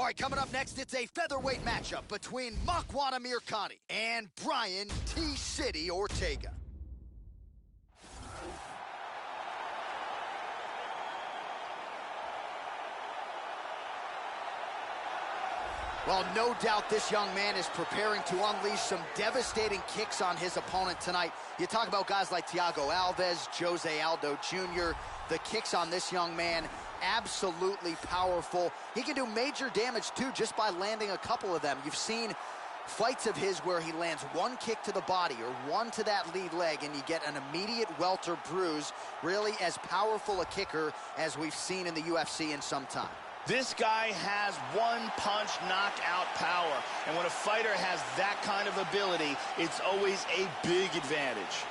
All right, coming up next, it's a featherweight matchup between Makwan Amirkhani and Brian T-City Ortega. Well, no doubt this young man is preparing to unleash some devastating kicks on his opponent tonight. You talk about guys like Thiago Alves, Jose Aldo Jr. The kicks on this young man, absolutely powerful. He can do major damage, too, just by landing a couple of them. You've seen fights of his where he lands one kick to the body or one to that lead leg, and you get an immediate welter bruise. Really as powerful a kicker as we've seen in the UFC in some time. This guy has one-punch knockout power, and when a fighter has that kind of ability, it's always a big advantage.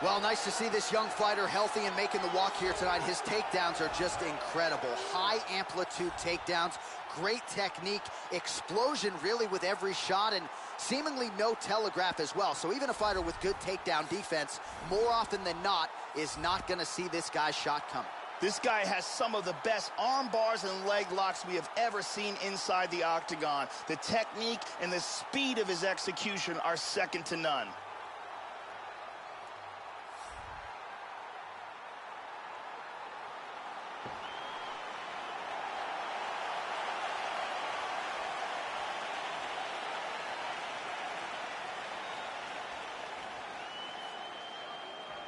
Well, nice to see this young fighter healthy and making the walk here tonight. His takedowns are just incredible. High-amplitude takedowns, great technique, explosion really with every shot, and seemingly no telegraph as well. So even a fighter with good takedown defense, more often than not, is not going to see this guy's shot coming. This guy has some of the best arm bars and leg locks we have ever seen inside the octagon. The technique and the speed of his execution are second to none.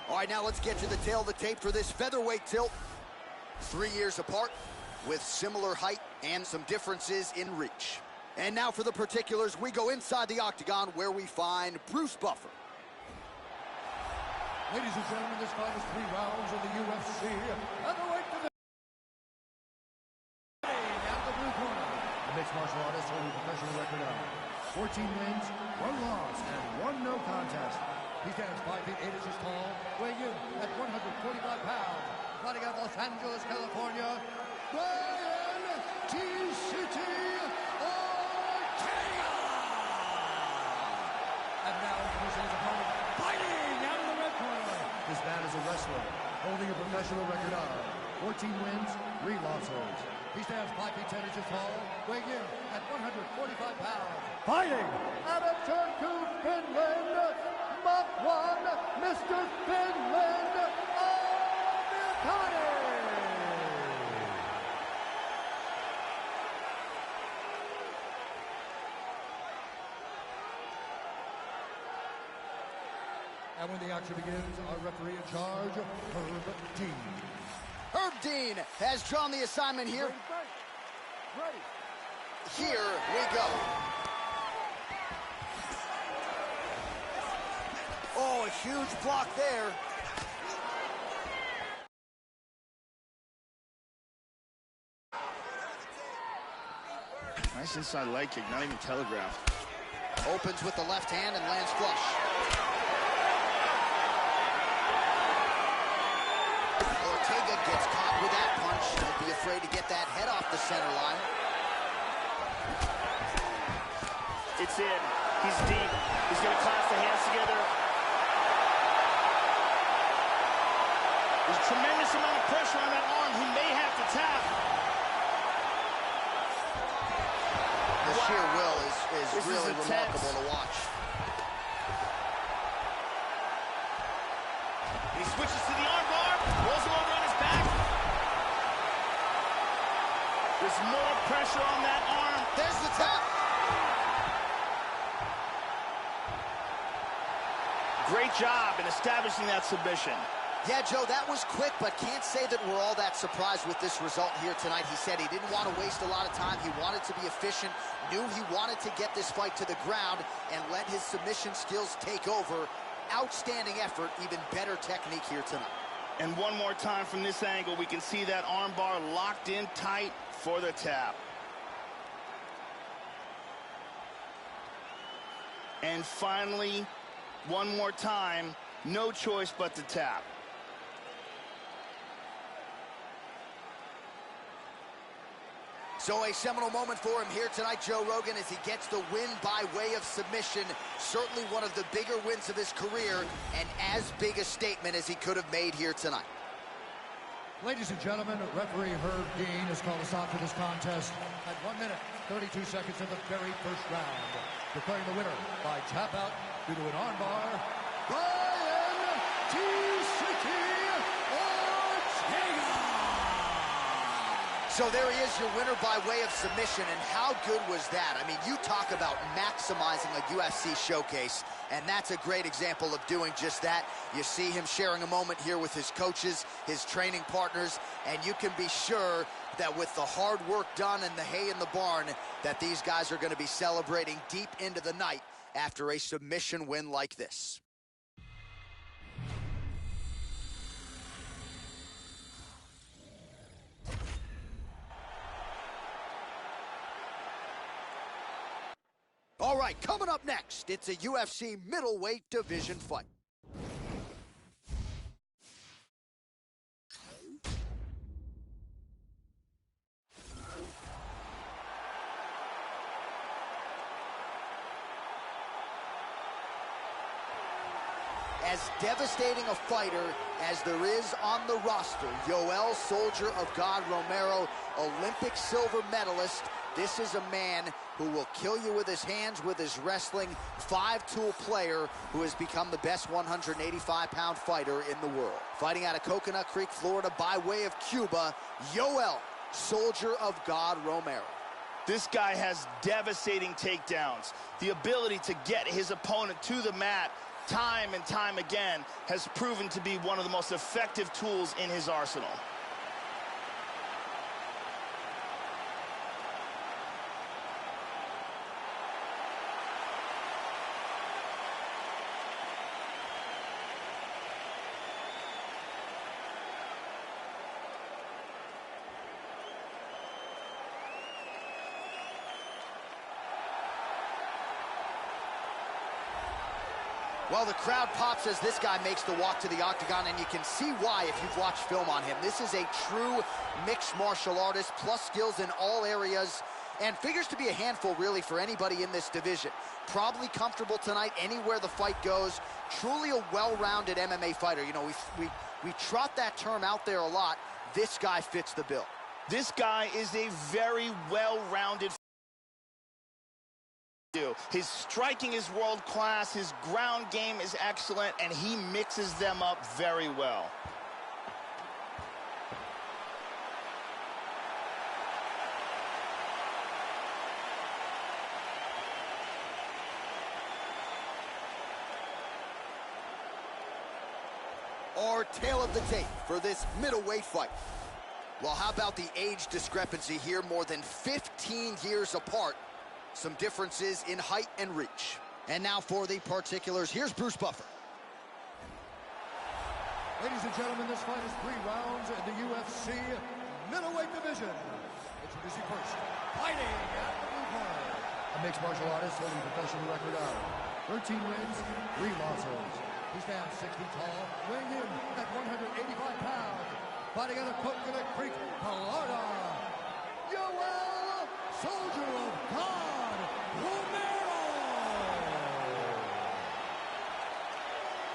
All right, now let's get to the tail of the tape for this featherweight tilt. 3 years apart, with similar height and some differences in reach. And now for the particulars, we go inside the octagon where we find Bruce Buffer. Ladies and gentlemen, this fight is 3 rounds in the UFC. Featherweight division. Out the blue corner, the mixed martial artist holding a professional record of 14 wins, 1 loss, and 1 no contest. He stands 5 feet 8 inches tall, weighing in at 145 pounds. Fighting out of Los Angeles, California, Brian T-City Ortega! And now introducing his opponent, fighting out of the red corner. This man is a wrestler, holding a professional record of 14 wins, 3 losses. He stands 5 feet 10 inches tall, weighing in at 145 pounds. Fighting out of Turku, Finland, Makwan, Mr. Finland, Amirkhani! And when the action begins, our referee in charge, UrBn. UrBn has drawn the assignment here. Ready. Here we go. Oh, a huge block there. Nice inside leg kick, not even telegraphed. Opens with the left hand and lands flush. Ortega gets caught with that punch. Don't be afraid to get that head off the center line. It's in. He's deep. He's going to clasp the hands together. There's a tremendous amount of pressure on that arm. He may have to tap. The sheer will is really remarkable to watch. He switches to the arm bar, rolls him over on his back. There's more pressure on that arm. There's the tap. Great job in establishing that submission. Yeah, Joe, that was quick, but can't say that we're all that surprised with this result here tonight. He said he didn't want to waste a lot of time. He wanted to be efficient, knew he wanted to get this fight to the ground and let his submission skills take over. Outstanding effort, even better technique here tonight. And one more time from this angle, we can see that arm bar locked in tight for the tap. And finally, one more time, no choice but to tap. So a seminal moment for him here tonight, Joe Rogan, as he gets the win by way of submission. Certainly one of the bigger wins of his career, and as big a statement as he could have made here tonight. Ladies and gentlemen, referee UrBn has called us out for this contest at 1 minute, 32 seconds of the very first round. Declaring the winner by tap out due to an armbar, Brian T-City Ortega! So there he is, your winner by way of submission, and how good was that? I mean, you talk about maximizing a UFC showcase, and that's a great example of doing just that. You see him sharing a moment here with his coaches, his training partners, and you can be sure that with the hard work done and the hay in the barn, that these guys are going to be celebrating deep into the night after a submission win like this. All right, coming up next, it's a UFC middleweight division fight. As devastating a fighter as there is on the roster, Yoel Soldier of God Romero, Olympic silver medalist. This is a man who will kill you with his hands, with his wrestling, five-tool player who has become the best 185-pound fighter in the world. Fighting out of Coconut Creek, Florida, by way of Cuba, Yoel Soldier of God Romero. This guy has devastating takedowns. The ability to get his opponent to the mat time and time again has proven to be one of the most effective tools in his arsenal. Well, the crowd pops as this guy makes the walk to the octagon, and you can see why if you've watched film on him. This is a true mixed martial artist, plus skills in all areas, and figures to be a handful, really, for anybody in this division. Probably comfortable tonight anywhere the fight goes. Truly a well-rounded MMA fighter. You know, we trot that term out there a lot. This guy fits the bill. This guy is a very well-rounded fighter. His striking is world-class, his ground game is excellent, and he mixes them up very well. Our tale of the tape for this middleweight fight. Well, how about the age discrepancy here? More than 15 years apart. Some differences in height and reach. And now for the particulars, here's Bruce Buffer. Ladies and gentlemen, this fight is 3 rounds in the UFC middleweight division. Introducing first, fighting at the blue corner. A mixed martial artist holding a professional record of 13 wins, 3 losses. He stands 6 feet tall, weighing in at 185 pounds. Fighting out of Coconut Creek, Florida, Yoel Soldier of God Romero.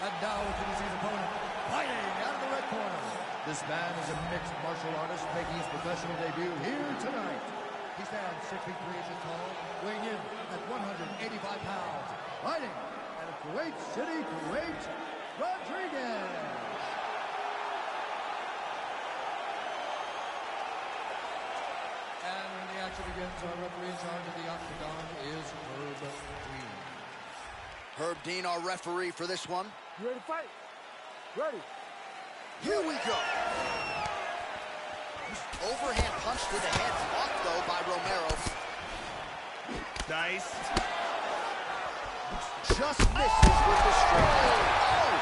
And now introducing his opponent, fighting out of the red corner. This man is a mixed martial artist making his professional debut here tonight. He stands 6 feet 3 inches tall, weighing in at 185 pounds. Fighting out of Kuwait City, Kuwait, Rodriguez. And when the action begins, our referee in charge of the octagon is UrBn. UrBn, our referee for this one. You ready to fight? Ready. Here we go. Overhand punch to the head, blocked though by Romero. Nice. Just misses with the strike. Oh!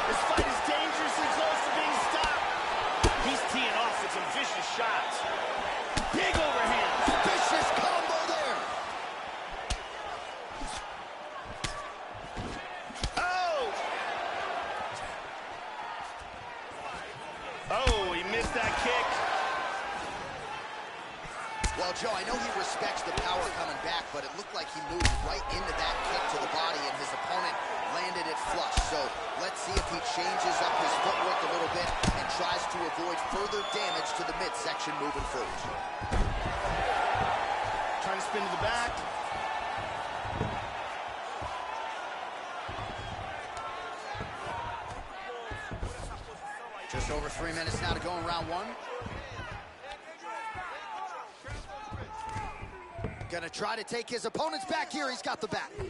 This fight is dangerously close to being stopped. He's teeing off with some vicious shots. Big overhand. Vicious combo there. Oh! Joe, I know he respects the power coming back, but it looked like he moved right into that kick to the body, and his opponent landed it flush. So let's see if he changes up his footwork a little bit and tries to avoid further damage to the midsection moving forward. Trying to spin to the back. Just over 3 minutes now to go in round one. Gonna try to take his opponent's back here. He's got the back. Oh,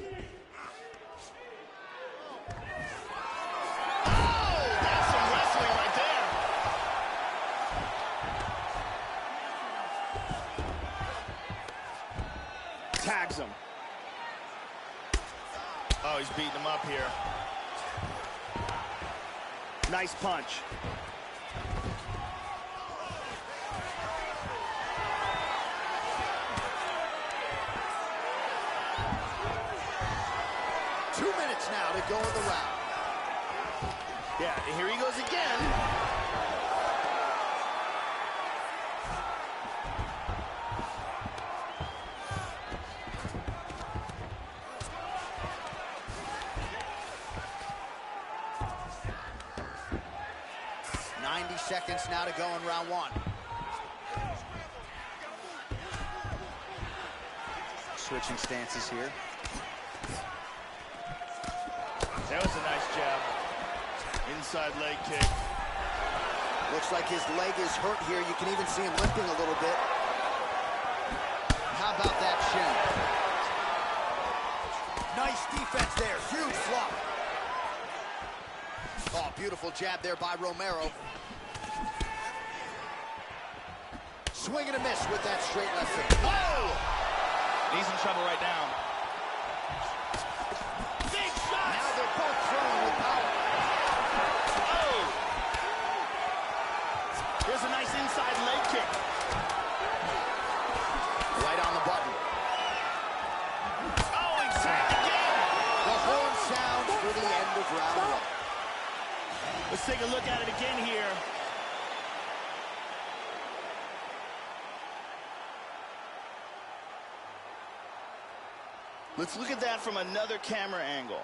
that's some wrestling right there. Tags him. Oh, he's beating him up here. Nice punch. Now to go in the round. Yeah, here he goes again. Seconds now to go in round one. Switching stances here. That was a nice jab. Inside leg kick. Looks like his leg is hurt here. You can even see him limping a little bit. How about that shin? Nice defense there. Huge flop. Oh, beautiful jab there by Romero. Swing and a miss with that straight left hook. Whoa! He's in trouble right now. Big shot! Now they're both throwing with power. Oh! There's a nice inside leg kick. Right on the button. Oh, he's tagged again! The horn sounds for the end of round one. Let's take a look at it again here. Let's look at that from another camera angle.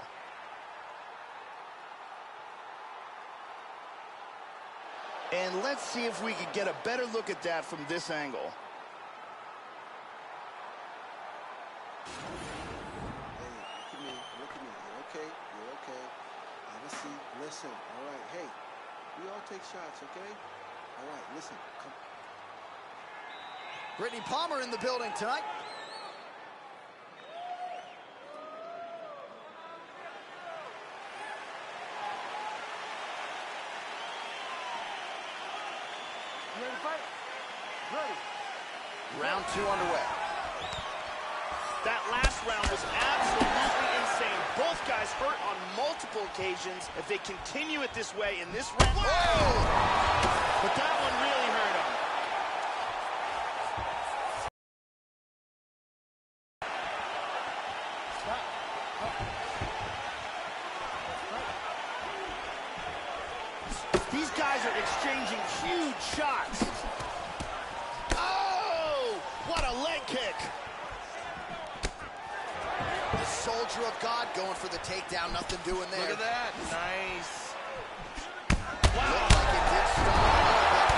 And let's see if we could get a better look at that from this angle. Hey, look at me. You're okay. You're okay. Have a seat. Listen. All right. Hey, we all take shots, okay? All right. Listen. Come. Brittany Palmer in the building tonight. You ready to fight? Ready. Round two underway. That last round was absolutely insane. Both guys hurt on multiple occasions. If they continue it this way in this round... Whoa! But that one really hurt him. These guys are exchanging huge shots. Oh! What a leg kick! The soldier of God going for the takedown. Nothing doing there. Look at that. Nice. Wow. Looked like it did start a little bit.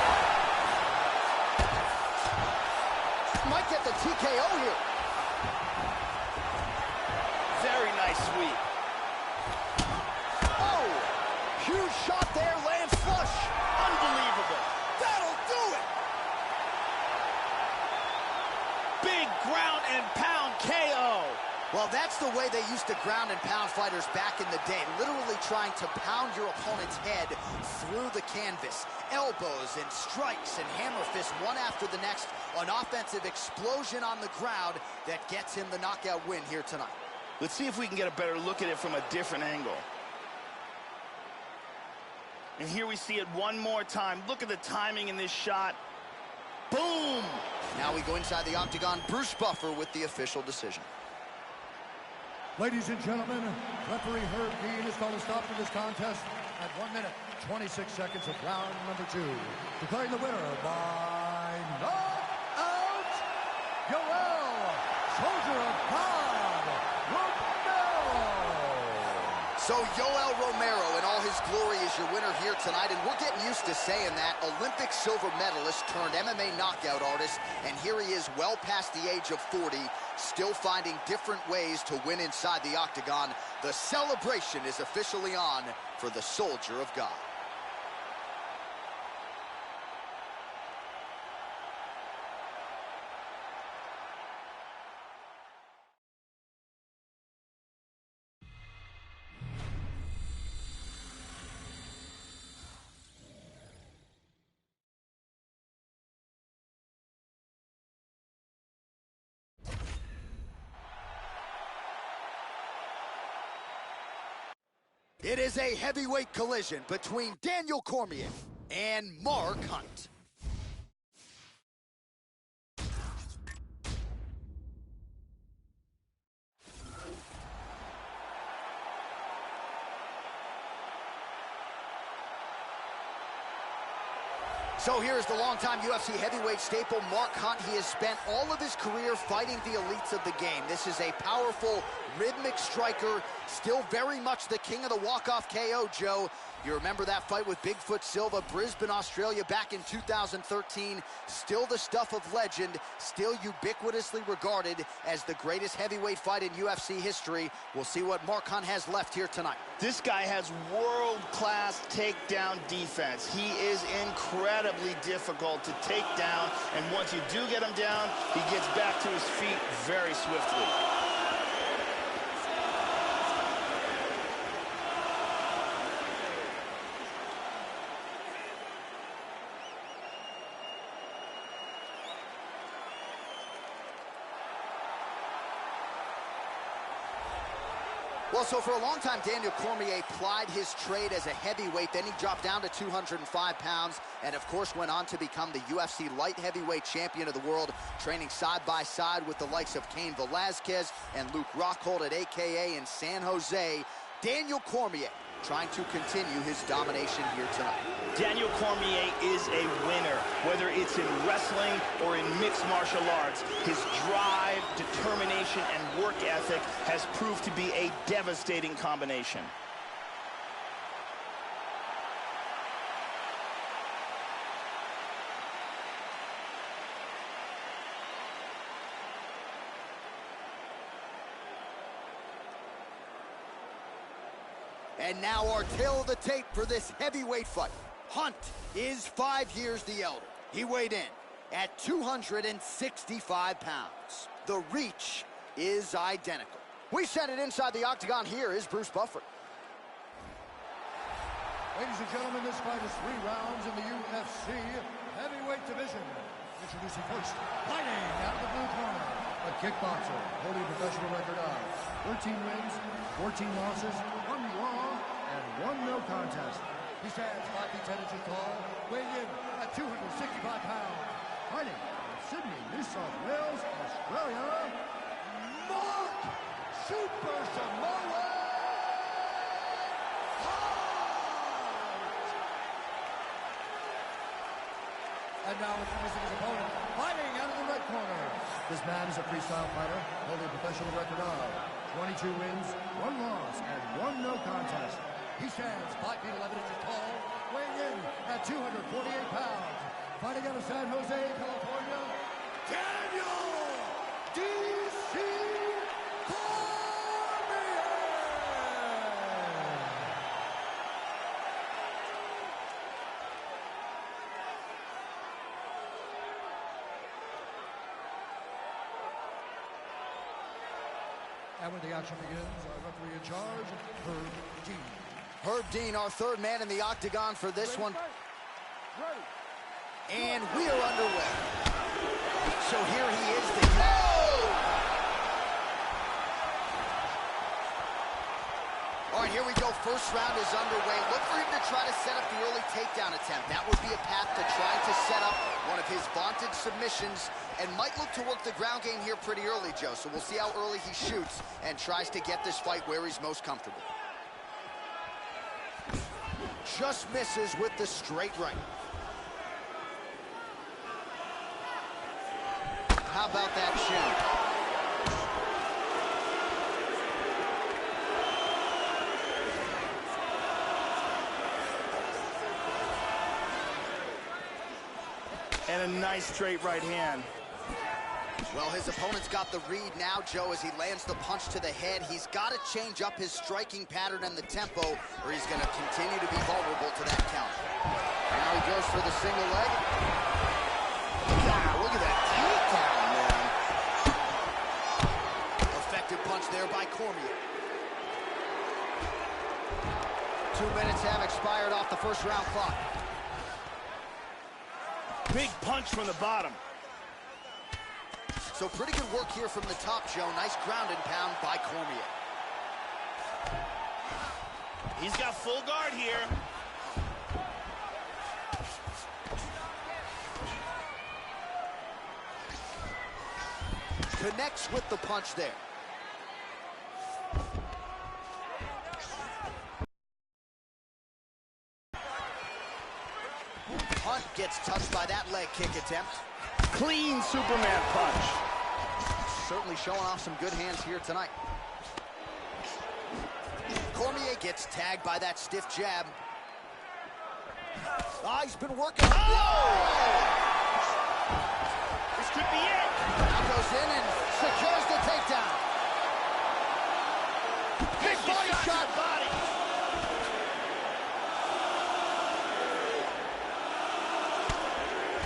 Might get the TKO here. Very nice sweep. Oh! Huge shot there. Lands flush. Unbelievable. That'll do it. Big ground and pound KO. Well, that's the way they used to ground and pound fighters back in the day, literally trying to pound your opponent's head through the canvas. Elbows and strikes and hammer fists one after the next. An offensive explosion on the ground that gets him the knockout win here tonight. Let's see if we can get a better look at it from a different angle. And here we see it one more time. Look at the timing in this shot. Boom! Now we go inside the octagon. Bruce Buffer with the official decision. Ladies and gentlemen, referee UrBn has called a stop to this contest at 1 minute, 26 seconds of round number 2. Declaring the winner by knockout Yoel, Soldier of God, Romero. So Yoel Romero in all his glory is your winner here tonight, and we're getting used to saying that. Olympic silver medalist turned MMA knockout artist, and here he is well past the age of 40, still finding different ways to win inside the octagon. The celebration is officially on for the Soldier of God. It is a heavyweight collision between Daniel Cormier and Mark Hunt. So here's the longtime UFC heavyweight staple, Mark Hunt. He has spent all of his career fighting the elites of the game. This is a powerful, rhythmic striker, still very much the king of the walk-off KO, Joe. You remember that fight with Bigfoot Silva, Brisbane, Australia, back in 2013. Still the stuff of legend, still ubiquitously regarded as the greatest heavyweight fight in UFC history. We'll see what Mark Hunt has left here tonight. This guy has world-class takedown defense. He is incredibly difficult to take down, and once you do get him down, he gets back to his feet very swiftly. Well, so for a long time, Daniel Cormier plied his trade as a heavyweight. Then he dropped down to 205 pounds and, of course, went on to become the UFC light heavyweight champion of the world, training side by side with the likes of Cain Velasquez and Luke Rockhold at AKA in San Jose. Daniel Cormier trying to continue his domination here tonight. Daniel Cormier is a winner, whether it's in wrestling or in mixed martial arts. His drive, determination, and work ethic has proved to be a devastating combination. And now our tail of the tape for this heavyweight fight. Hunt is 5 years the elder. He weighed in at 265 pounds. The reach is identical. We send it inside the octagon. Here is Bruce Buffer. Ladies and gentlemen, this fight is 3 rounds in the UFC heavyweight division. Introducing first, fighting out of the blue corner, a kickboxer holding a professional record of 13 wins, 14 losses, 1 draw, and 1 no contest. He stands 5 feet 10 inches tall, weighing in at 265 pounds. Fighting from Sydney, New South Wales, Australia, Mark Super Samoa Hunt! And now introducing his opponent, fighting out of the red corner. This man is a freestyle fighter, holding a professional record of 22 wins, 1 loss, and 1 no contest. He stands 5 feet 11 inches tall, weighing in at 248 pounds. Fighting out of San Jose, California, Daniel D.C. Cormier! And when the action begins, our referee in charge, Herb Dean. Herb Dean, our third man in the octagon for this one. Ready. And we are underway. So here he is, the... All right, here we go. First round is underway. Look for him to try to set up the early takedown attempt. That would be a path to trying to set up one of his vaunted submissions, and might look to work the ground game here pretty early, Joe. So we'll see how early he shoots and tries to get this fight where he's most comfortable. Just misses with the straight right. How about that shin? And a nice straight right hand. Well, his opponent's got the read now, Joe, as he lands the punch to the head. He's got to change up his striking pattern and the tempo, or he's going to continue to be vulnerable to that count. Now he goes for the single leg. Wow, look at that takedown, man. Effective punch there by Cormier. 2 minutes have expired off the first round clock. Big punch from the bottom. So pretty good work here from the top, Joe. Nice ground and pound by Cormier. He's got full guard here. Connects with the punch there. Hunt gets touched by that leg kick attempt. Clean Superman punch. Certainly showing off some good hands here tonight. Cormier gets tagged by that stiff jab. Ah, he's been working. This could be it. Now goes in and secures the takedown. Big body shot. Body.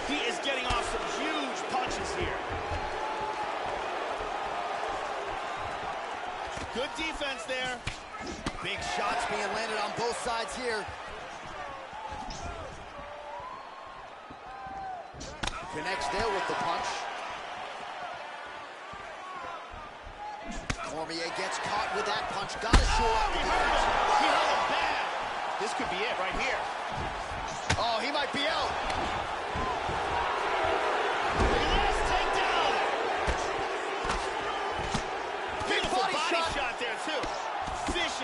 He is getting off some huge punches here. Good defense there. Big shots being landed on both sides here. Connects there with the punch. Cormier gets caught with that punch. Got to show up. He held him bad. This could be it right here. Oh, he might be out. Look at this takedown. Beautiful body shot there too.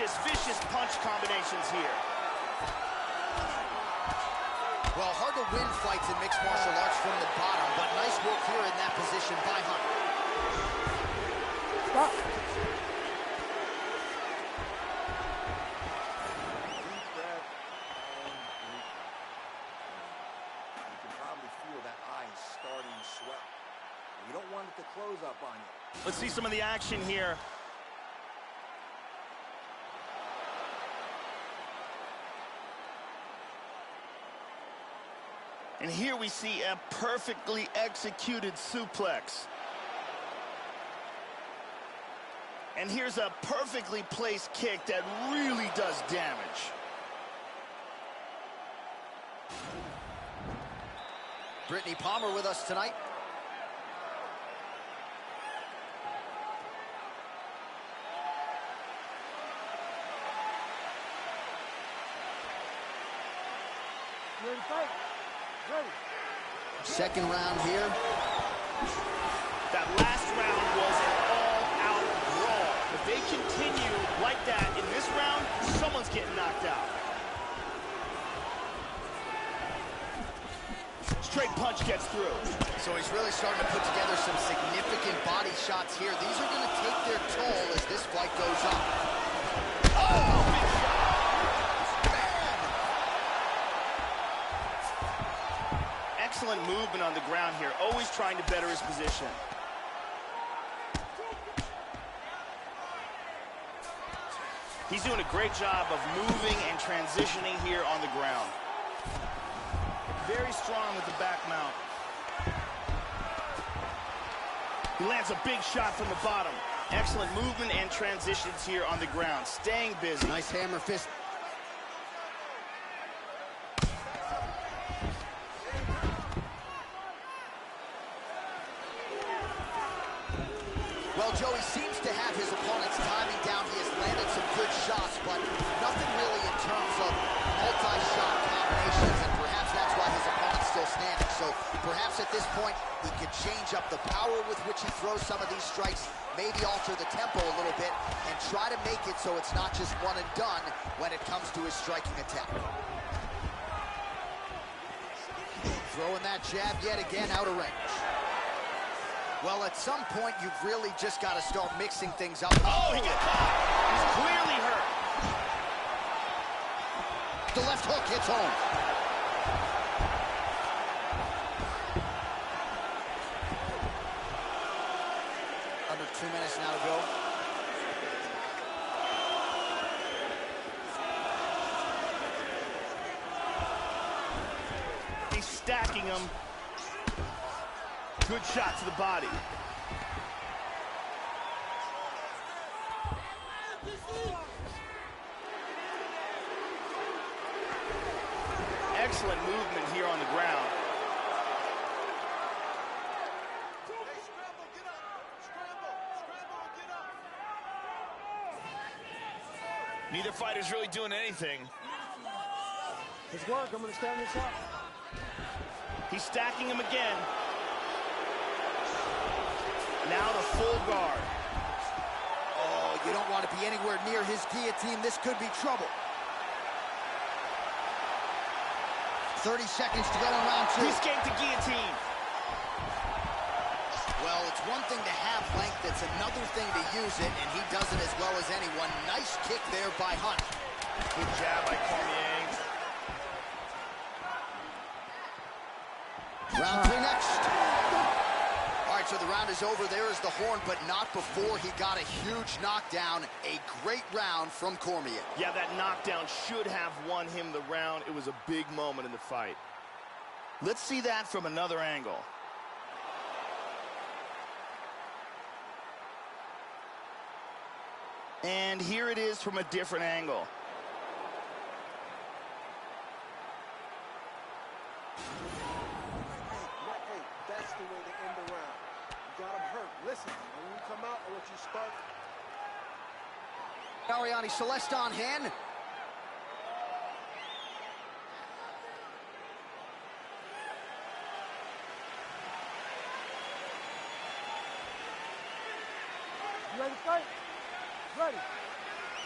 Vicious punch combinations here. Well, hard to win fights in mixed martial arts from the bottom, but nice work here in that position by Hunt. Stop. Deep breath and breathe. You can probably feel that eye starting to swell. You don't want it to close up on you. Let's see some of the action here. And here we see a perfectly executed suplex. And here's a perfectly placed kick that really does damage. Brittany Palmer with us tonight. You ready to fight? Ready. Second round here. That last round was an all-out brawl. If they continue like that in this round, someone's getting knocked out. Straight punch gets through. So he's really starting to put together some significant body shots here. These are going to take their toll as this fight goes on. Oh, big shot. Excellent movement on the ground here, always trying to better his position. He's doing a great job of moving and transitioning here on the ground. Very strong with the back mount. He lands a big shot from the bottom. Excellent movement and transitions here on the ground, staying busy. Nice hammer fist. Well, Joe, he seems to have his opponent's timing down. He has landed some good shots, but nothing really in terms of multi-shot combinations, and perhaps that's why his opponent's still standing. So perhaps at this point, he could change up the power with which he throws some of these strikes, maybe alter the tempo a little bit, and try to make it so it's not just one and done when it comes to his striking attack. Throwing that jab yet again out of range. Well, at some point, you've really just got to start mixing things up. Oh, he got caught. He's clearly hurt. The left hook hits home. Under 2 minutes now to go. He's stacking him. Good shot to the body. Excellent movement here on the ground. Neither fighter's really doing anything. Let's work. I'm going to stand this up. He's stacking him again. Now the full guard. Oh, you don't want to be anywhere near his guillotine. This could be trouble. 30 seconds to go in round 2. He escaped the guillotine. Well, it's one thing to have length, it's another thing to use it, and he does it as well as anyone. Nice kick there by Hunt. Good jab by Cormier. Round 3 next. All right, so the round is over. There is the horn, but not before he got a huge knockdown. A great round from Cormier. Yeah, that knockdown should have won him the round. It was a big moment in the fight. Let's see that from another angle. And here it is from a different angle. Hey, that's the way to end the round. You got him hurt. Listen, when you come out, I want you to start. Ariane Celeste on hand. You ready to fight? Ready.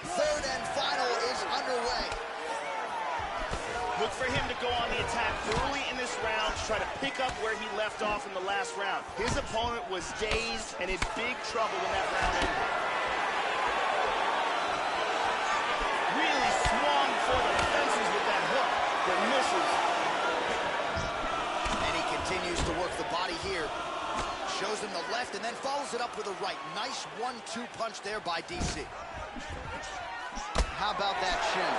Third and final is underway. Look for him to go on the attack early in this round, try to pick up where he left off in the last round. His opponent was dazed and in big trouble when that round ended. Really swung for the fences with that hook, but misses. And he continues to work the body here. Shows him the left and then follows it up with a right. Nice 1-2 punch there by DC. How about that shin?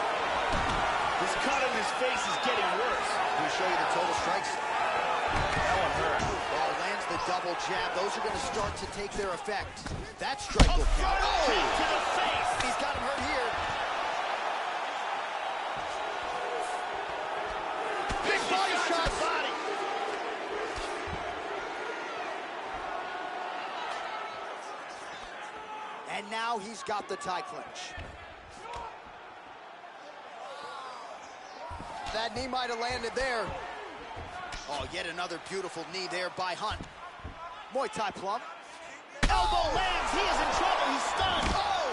His cut on his face is getting worse. Can we show you the total strikes? That one hurt. Well, lands the double jab. Those are going to start to take their effect. That strike will count. Kick to the face. He's got him hurt here. Big body shot. Body. And now he's got the tie clinch. That knee might have landed there. Oh, yet another beautiful knee there by Hunt. Muay Thai plump. Elbow lands. He is in trouble. He's stunned. Oh!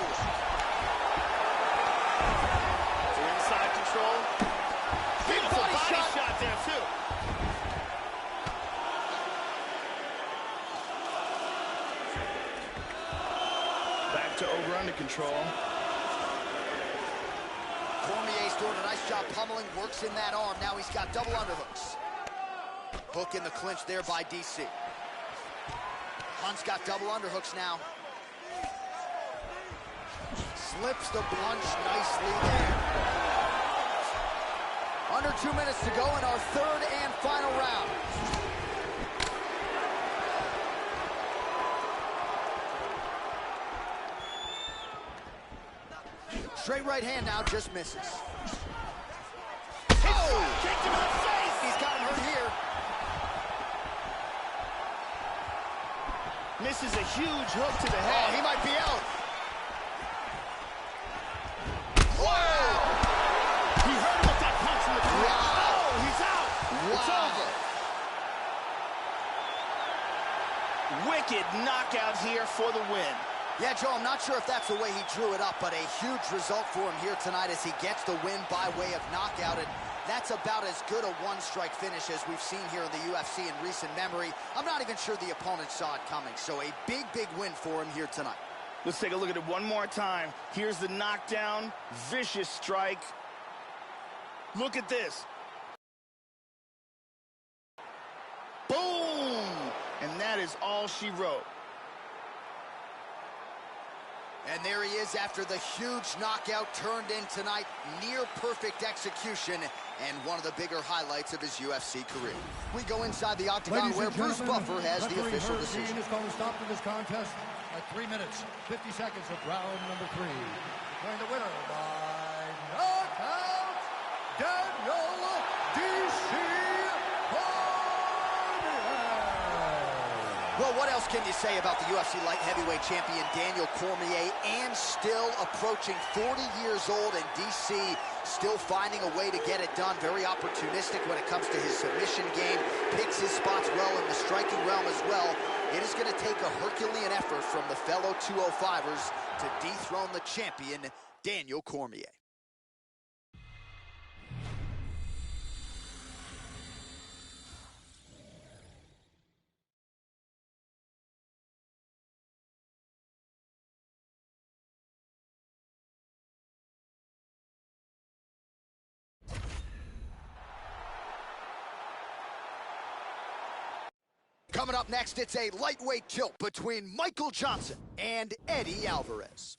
To inside control. Beautiful body shot there, too. Back to over under control. Cormier's doing a nice job pummeling, works in that arm. Now he's got double underhooks. Hook in the clinch there by DC. Hunt's got double underhooks now. Slips the punch nicely there. Under 2 minutes to go in our third and final round. Straight right hand now, just misses. Oh! Kicked him in the face. He's got him hurt here. Misses a huge hook to the Oh, head. he might be out. Whoa! He hurt him with that punch in the clear. Wow. Oh, he's out. It's Wow. over. Wicked knockout here for the win. Yeah, Joe, I'm not sure if that's the way he drew it up, but a huge result for him here tonight as he gets the win by way of knockout. And That's about as good a one-strike finish as we've seen here in the UFC in recent memory. I'm not even sure the opponent saw it coming, so a big, big win for him here tonight. Let's take a look at it one more time. Here's the knockdown, vicious strike. Look at this. Boom! And that is all she wrote. And there he is after the huge knockout turned in tonight. Near perfect execution and one of the bigger highlights of his UFC career. We go inside the octagon where Bruce Buffer has the official decision. Is going to stop to this contest at 3 minutes, 50 seconds of round number 3. Declaring the winner by knockout, Daniel D.C. Well, what else can you say about the UFC light heavyweight champion Daniel Cormier, and still approaching 40 years old, and DC still finding a way to get it done. Very opportunistic when it comes to his submission game, picks his spots well in the striking realm as well. It is going to take a Herculean effort from the fellow 205ers to dethrone the champion, Daniel Cormier. Coming up next, it's a lightweight tilt between Michael Johnson and Eddie Alvarez.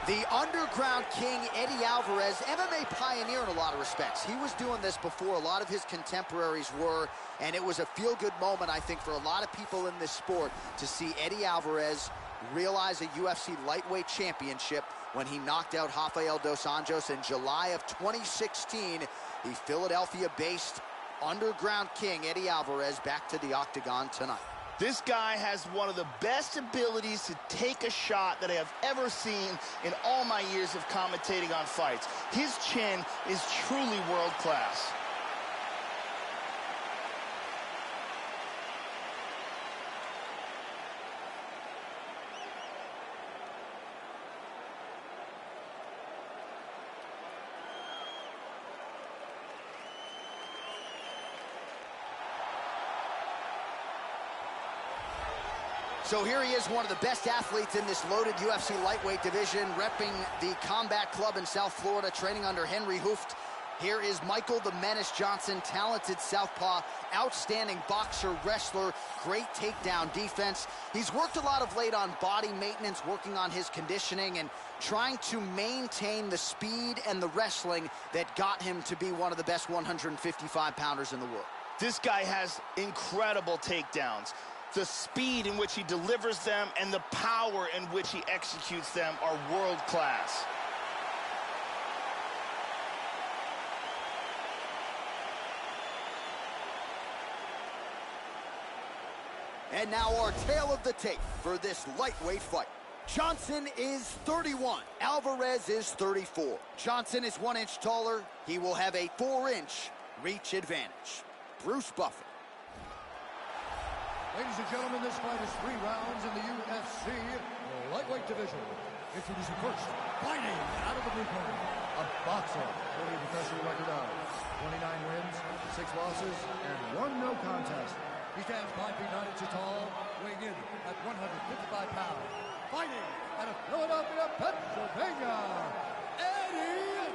The Underground King, Eddie Alvarez, MMA pioneer in a lot of respects. He was doing this before a lot of his contemporaries were, and it was a feel-good moment, I think, for a lot of people in this sport to see Eddie Alvarez realize a UFC lightweight championship when he knocked out Rafael dos Anjos in July of 2016. The Philadelphia-based Underground King, Eddie Alvarez, back to the octagon tonight. This guy has one of the best abilities to take a shot that I have ever seen in all my years of commentating on fights. His chin is truly world class. So here he is, one of the best athletes in this loaded UFC lightweight division, repping the Combat Club in South Florida, training under Henry Hooft. Here is Michael the Menace Johnson, talented southpaw, outstanding boxer, wrestler, great takedown defense. He's worked a lot of late on body maintenance, working on his conditioning and trying to maintain the speed and the wrestling that got him to be one of the best 155-pounders in the world. This guy has incredible takedowns. The speed in which he delivers them and the power in which he executes them are world class. And now our tale of the tape for this lightweight fight. Johnson is 31. Alvarez is 34. Johnson is 1 inch taller. He will have a 4-inch reach advantage. Bruce Buffer. Ladies and gentlemen, this fight is 3 rounds in the UFC lightweight division. Introducing first, fighting out of the blue corner, a boxer, holding a professional record of 29 wins, 6 losses, and 1 no contest. He stands 5 feet 9 inches tall, weighing in at 155 pounds. Fighting out of Philadelphia, Pennsylvania, Eddie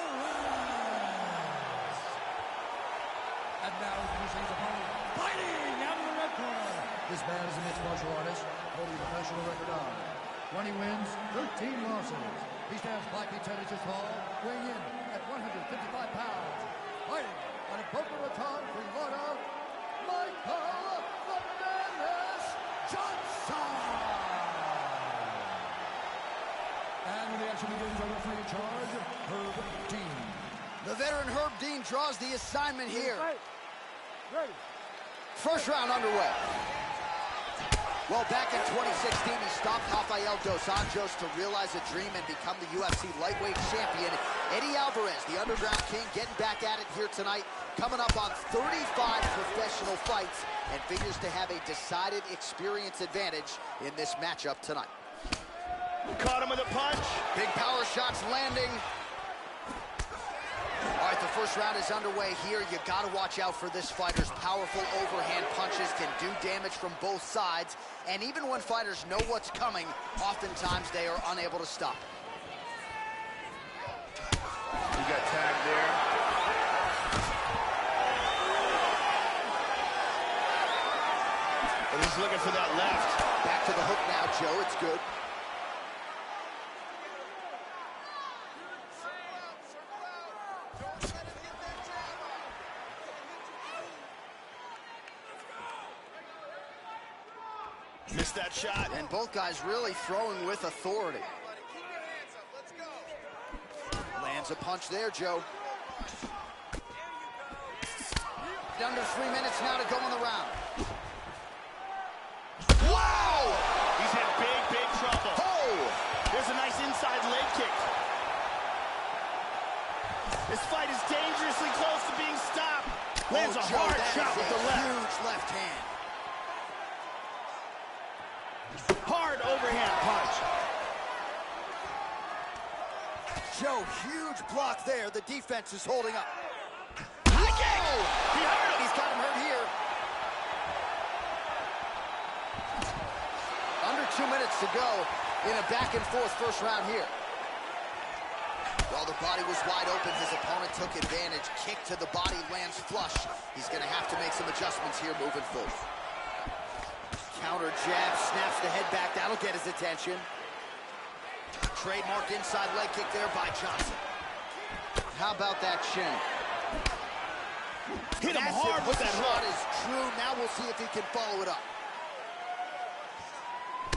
Alvarez. And now introducing his opponent, fighting out of the red corner. This man is a mixed martial artist, holding a professional record of 20 wins, 13 losses. He stands 5 feet 10 inches tall, weighing in at 155 pounds. Fighting out of Boca Raton, Florida, Michael the Menace Johnson. And when the action begins, our referee in charge, Herb Dean. The veteran Herb Dean draws the assignment here. Ready. First round underway. Well, back in 2016, he stopped Rafael dos Anjos to realize a dream and become the UFC lightweight champion. Eddie Alvarez, the Underground King, getting back at it here tonight, coming up on 35 professional fights and figures to have a decided experience advantage in this matchup tonight. Caught him with a punch. Big power shots landing. All right, the first round is underway here. You got to watch out for this fighter's powerful overhand punches can do damage from both sides. And even when fighters know what's coming, oftentimes they are unable to stop. He got tagged there. But he's looking for that left. Back to the hook now, Joe. It's good. Missed that shot. And both guys really throwing with authority. Lands a punch there, Joe. Under 3 minutes now to go in the round. Wow! He's in big trouble. Oh! There's a nice inside leg kick. This fight is dangerously close to being stopped. Lands a Joe, hard shot with the left. Huge left hand. Hard overhand punch. Joe, huge block there. The defense is holding up. High kick! He hurt him. He's got him hurt here. Under 2 minutes to go in a back-and-forth first round here. While the body was wide open, his opponent took advantage. Kick to the body, lands flush. He's going to have to make some adjustments here moving forward. Counter jab, snaps the head back. That'll get his attention. Trademark inside leg kick there by Johnson. How about that shin? Hit him hard with that shot hook. is true. Now we'll see if he can follow it up.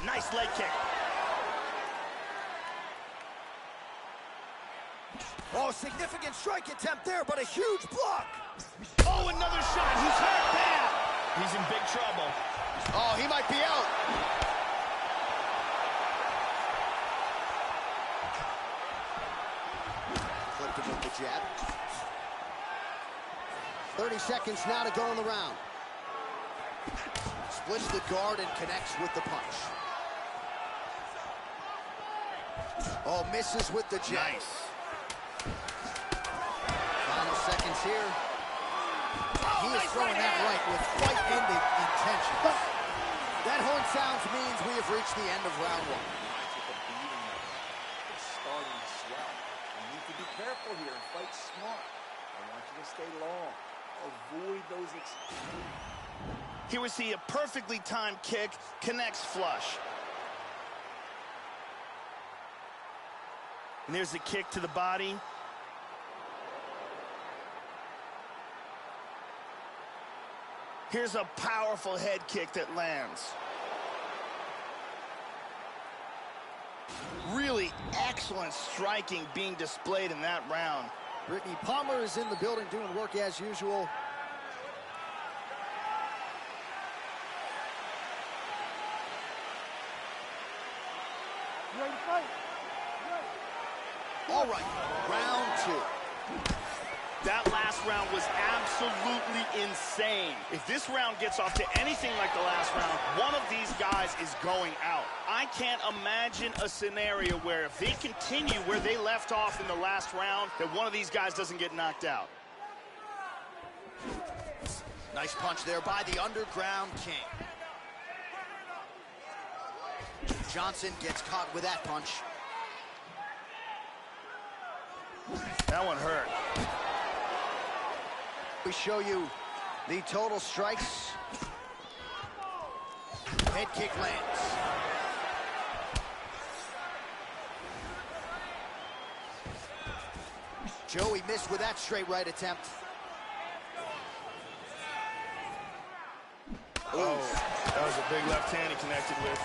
Nice leg kick. Oh, significant strike attempt there, but a huge block. Oh, another shot. He's hurt bad. He's in big trouble. Oh, he might be out. Clipped him with the jab. 30 seconds now to go in the round. Splits the guard and connects with the punch. Oh, misses with the jab. Nice. Final seconds here. He is throwing that right with fight-ending intention. That horn sounds means we have reached the end of round one. It's starting to swell. You need to be careful here and fight smart. I want you to stay long. Avoid those Here we see a perfectly timed kick, connects flush. And there's a kick to the body. Here's a powerful head kick that lands. Really excellent striking being displayed in that round. Brittany Palmer is in the building doing work as usual. You ready to fight? All right, round two. That last round was absolutely insane. If this round gets off to anything like the last round, one of these guys is going out. I can't imagine a scenario where if they continue where they left off in the last round, that one of these guys doesn't get knocked out. Nice punch there by the Underground King. Johnson gets caught with that punch. That one hurt. We show you the total strikes. Head kick lands. Joey missed with that straight right attempt. Oh, that was a big left hand he connected with.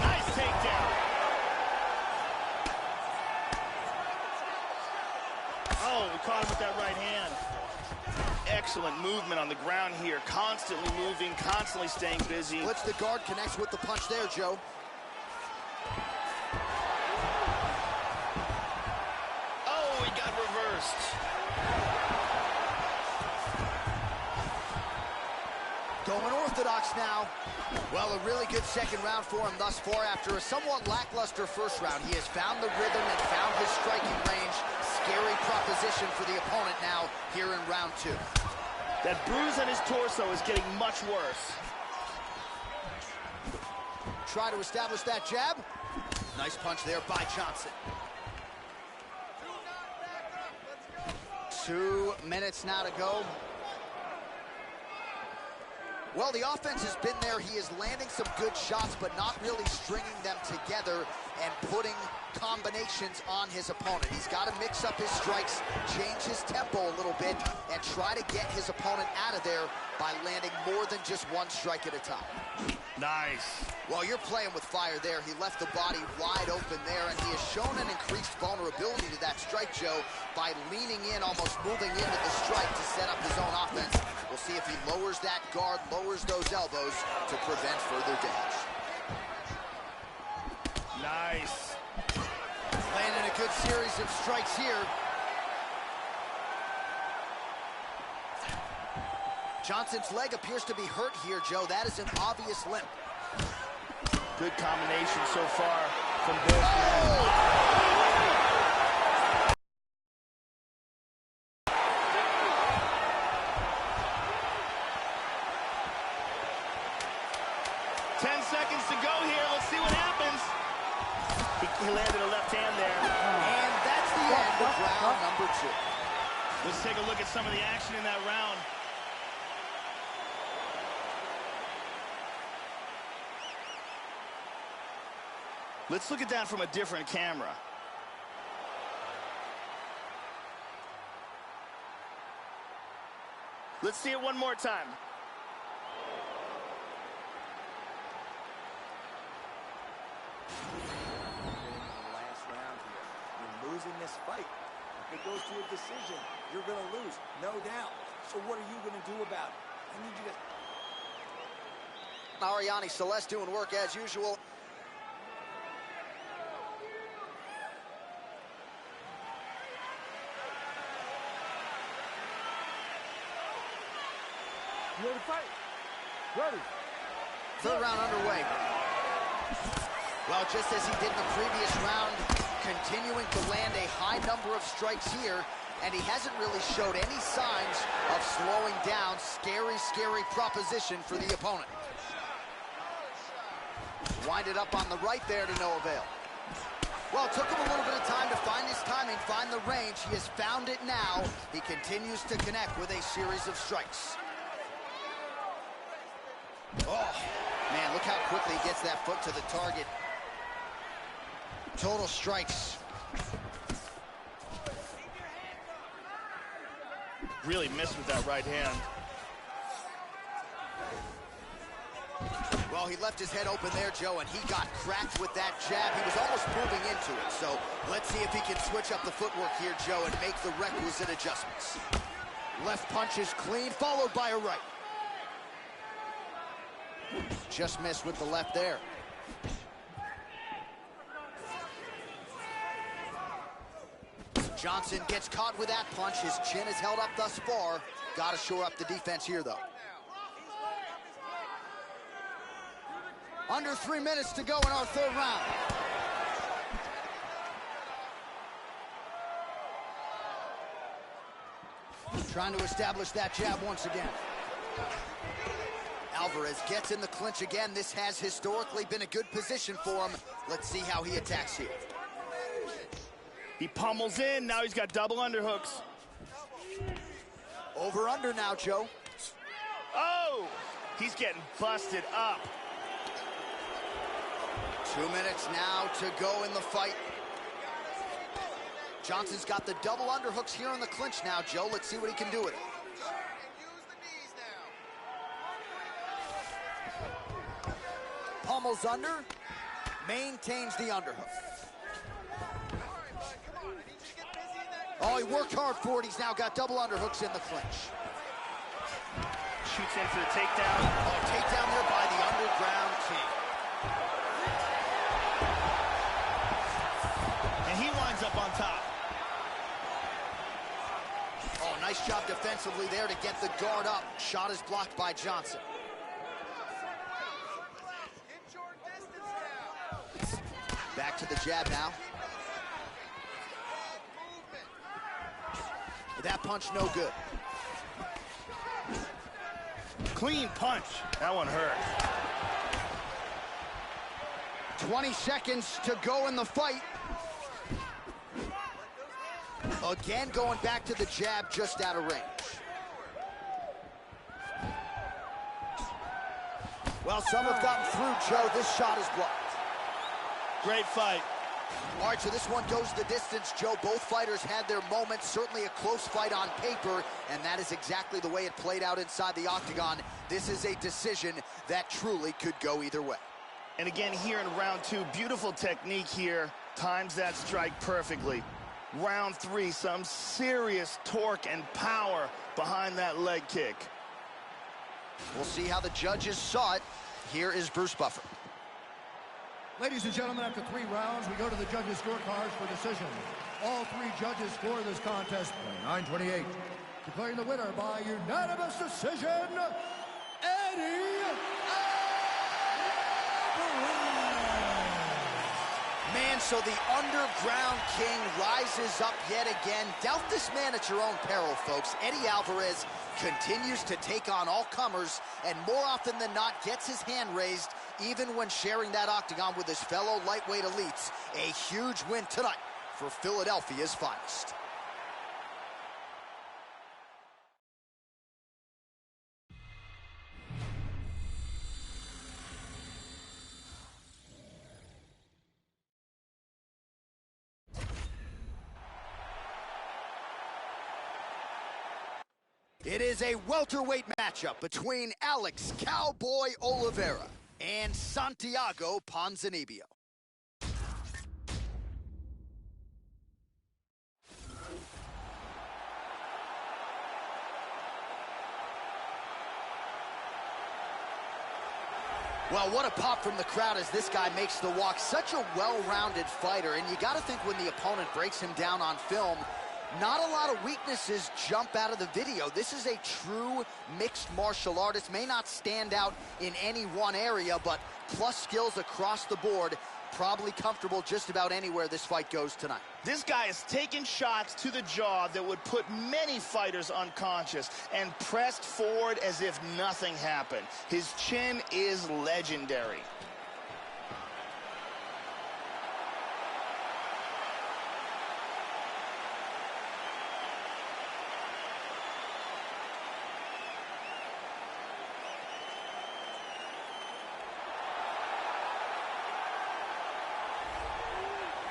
Nice takedown. Oh, we caught him with that right hand. excellent movement on the ground here. Constantly moving, constantly staying busy. Blitz the guard, connects with the punch there, Joe. Oh, he got reversed. Going orthodox now. Well, a really good second round for him thus far. After a somewhat lackluster first round, he has found the rhythm and found his striking range. Scary proposition for the opponent now here in round 2. That bruise on his torso is getting much worse. Try to establish that jab. Nice punch there by Johnson. 2 minutes now to go. Well, the offense has been there. He is landing some good shots, but not really stringing them together and putting combinations on his opponent. He's got to mix up his strikes, change his tempo a little bit, and try to get his opponent out of there by landing more than just one strike at a time. Nice. Well, you're playing with fire there. He left the body wide open there, and he has shown an increased vulnerability to that strike, Joe, by leaning in, almost moving into the strike to set up his own offense. We'll see if he lowers that guard, lowers those elbows to prevent further damage. Nice. Landing a good series of strikes here. Johnson's leg appears to be hurt here, Joe. That is an obvious limp. Good combination so far from both men. 10 seconds to go here. Let's see what happens. He landed a left hand there. And that's the end of round number 2. Let's take a look at some of the action in that round. Let's look at that from a different camera. Let's see it one more time. Last round here. You're losing this fight. If it goes to a decision, you're going to lose, no doubt. So what are you going to do about it? I need you to... Ariane Celeste doing work as usual. You ready to fight? Ready. 3rd round underway. Well, just as he did in the previous round, continuing to land a high number of strikes here, and he hasn't really showed any signs of slowing down. Scary, scary proposition for the opponent. Winded up on the right there to no avail. Well, it took him a little bit of time to find his timing, find the range. He has found it now. He continues to connect with a series of strikes. Oh, man, look how quickly he gets that foot to the target. Total strikes. Really missed with that right hand. Well, he left his head open there, Joe, and he got cracked with that jab. He was almost moving into it. So let's see if he can switch up the footwork here, Joe, and make the requisite adjustments. Left punch is clean, followed by a right. Just missed with the left there. Johnson gets caught with that punch. His chin is held up thus far. Got to shore up the defense here, though. Under 3 minutes to go in our 3rd round. Trying to establish that jab once again. Alvarez gets in the clinch again. This has historically been a good position for him. Let's see how he attacks here. He pummels in. Now he's got double underhooks. Over under now, Joe. Oh! He's getting busted up. 2 minutes now to go in the fight. Johnson's got the double underhooks here in the clinch now, Joe. Let's see what he can do with it. Pummels under, maintains the underhook. Oh, he worked hard for it. He's now got double underhooks in the clinch. shoots in for the takedown. Oh, takedown there by the Underground King. And he winds up on top. Oh, nice job defensively there to get the guard up. Shot is blocked by Johnson. Back to the jab now. That punch no good. Clean punch. That one hurt. 20 seconds to go in the fight. Again, going back to the jab, just out of range. Well, some have gotten through, Joe. This shot is blocked. Great fight. All right, so this one goes the distance, Joe. Both fighters had their moments. Certainly a close fight on paper, and that is exactly the way it played out inside the octagon. This is a decision that truly could go either way. And again, here in round two, beautiful technique here. Times that strike perfectly. Round three, some serious torque and power behind that leg kick. We'll see how the judges saw it. Here is Bruce Buffer. Ladies and gentlemen, after 3 rounds, we go to the judges' scorecards for decision. All 3 judges score this contest 29-28. Declaring the winner by unanimous decision, Eddie Alvarez. Man, so the Underground King rises up yet again. Doubt this man at your own peril, folks. Eddie Alvarez continues to take on all comers, and more often than not gets his hand raised, even when sharing that octagon with his fellow lightweight elites. A huge win tonight for Philadelphia's finest. It is a welterweight matchup between Alex Cowboy Oliveira and Santiago Ponzinibbio. Well, what a pop from the crowd as this guy makes the walk. Such a well-rounded fighter, and you got to think when the opponent breaks him down on film, not a lot of weaknesses jump out of the video. This is a true mixed martial artist. May not stand out in any one area, but plus skills across the board. Probably comfortable just about anywhere this fight goes tonight. This guy is taking shots to the jaw that would put many fighters unconscious and pressed forward as if nothing happened. His chin is legendary.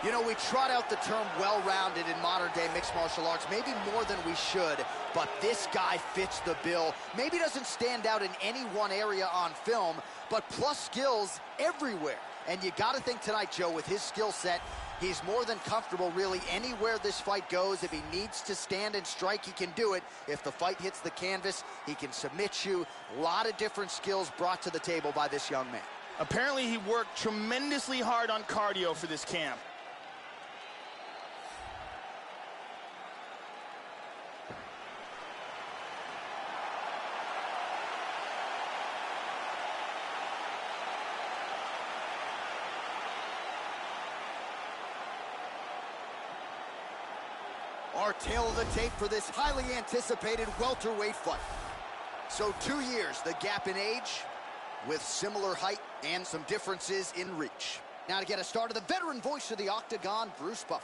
You know, we trot out the term well-rounded in modern-day mixed martial arts, maybe more than we should, but this guy fits the bill. Maybe doesn't stand out in any one area on film, but plus skills everywhere. And you got to think tonight, Joe, with his skill set, he's more than comfortable really anywhere this fight goes. If he needs to stand and strike, he can do it. If the fight hits the canvas, he can submit you. A lot of different skills brought to the table by this young man. Apparently, he worked tremendously hard on cardio for this camp. Our tail of the tape for this highly anticipated welterweight fight. So 2 years, the gap in age, with similar height and some differences in reach. Now to get us started, the veteran voice of the Octagon, Bruce Buffer.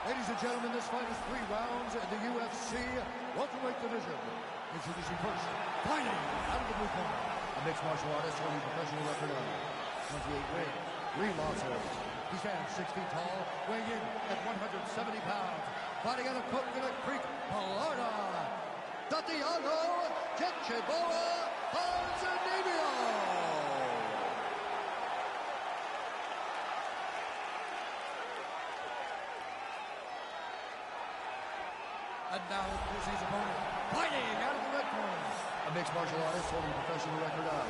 Ladies and gentlemen, this fight is 3 rounds in the UFC welterweight division. Introducing first, fighting out of the blue corner, a mixed martial artist holding a professional record of 28 wins, 3 losses. He stands 6 feet tall, weighing in at 170 pounds. Fighting out of Coconut Creek, Florida, Santiago Ponzinibbio. And now, here's his opponent, Fighting out of the red corner. A mixed martial artist holding a professional record of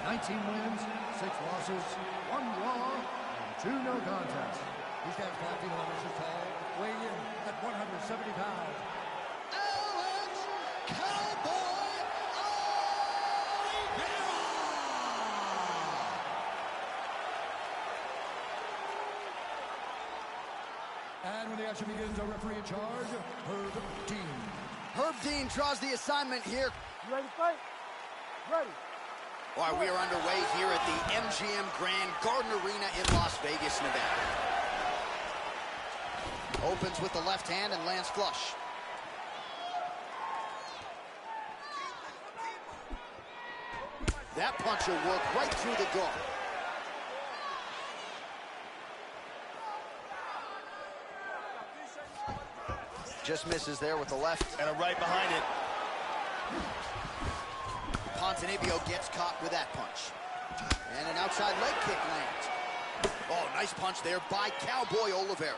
19 wins, 6 losses, 1 draw, and 2 no contests. He stands 5 feet 11 inches tall, weighing in at 170 pounds. Alex Cowboy Oliveira! And when the action begins, our referee in charge, UrBn. UrBn draws the assignment here. You ready to fight? Ready. All right, we are underway here at the MGM Grand Garden Arena in Las Vegas, Nevada. Opens with the left hand and lands flush. That punch will work right through the guard. Just misses there with the left. And a right behind it. Ponzinibbio gets caught with that punch. And an outside leg kick lands. Oh, nice punch there by Cowboy Oliveira.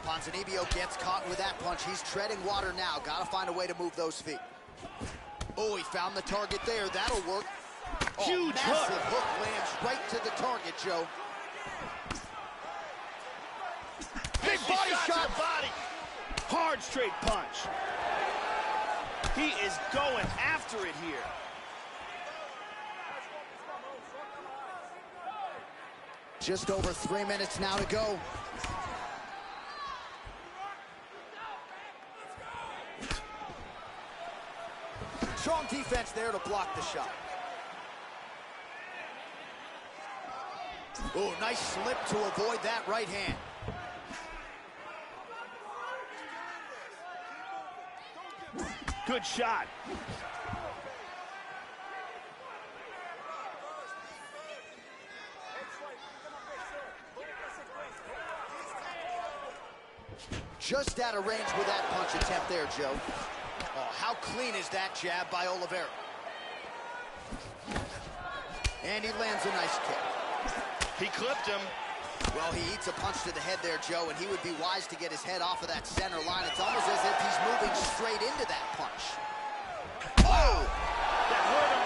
Ponzinibbio gets caught with that punch. He's treading water now. Got to find a way to move those feet. Oh, he found the target there. That'll work. Oh, huge massive hook lands right to the target, Joe. Big body shot. To the body. Hard straight punch. He is going after it here. Just over 3 minutes now to go. Strong defense there to block the shot. Oh, nice slip to avoid that right hand. Good shot. Just out of range with that punch attempt there, Joe. Oh, how clean is that jab by Oliveira? And he lands a nice kick. He clipped him. Well, he eats a punch to the head there, Joe, and he would be wise to get his head off of that center line. It's almost as if he's moving straight into that punch. Oh! That hurt him.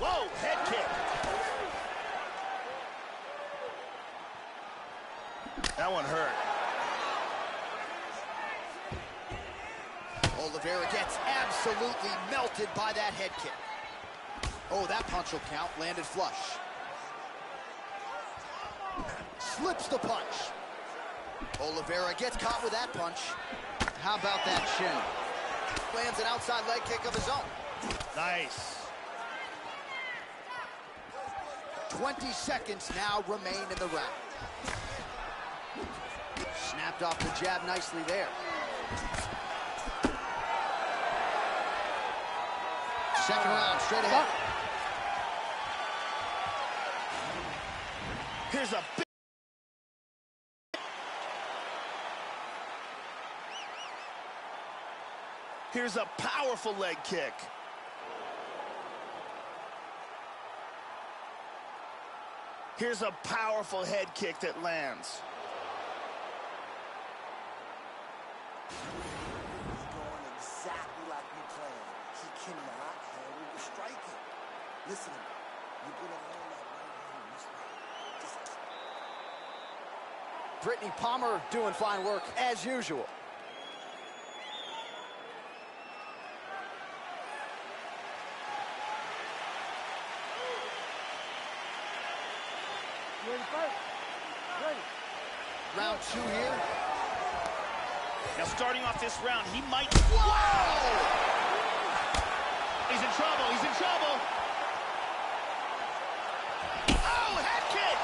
Whoa, head kick. That one hurt. Oliveira gets absolutely melted by that head kick. Oh, that punch will count. Landed flush. Slips the punch. Oliveira gets caught with that punch. How about that shin? Lands an outside leg kick of his own. Nice. 20 seconds now remain in the round. Snapped off the jab nicely there. Second round, straight ahead. Here's a big... Here's a powerful leg kick. Here's a powerful head kick that lands. He's going exactly like we planned. He cannot handle the striking. Listen, you're going to learn that right hand this way. Brittany Palmer doing fine work as usual. You ready to fight? Ready. Round 2 here. Now starting off this round, he might... Whoa! He's in trouble, he's in trouble! Oh, head kick!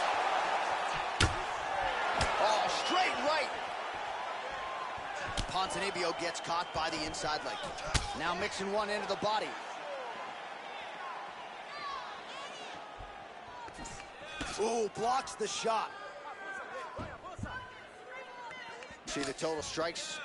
Oh, straight right. Ponzinibbio gets caught by the inside leg. Now mixing one into the body. Ooh, blocks the shot. See the total strikes?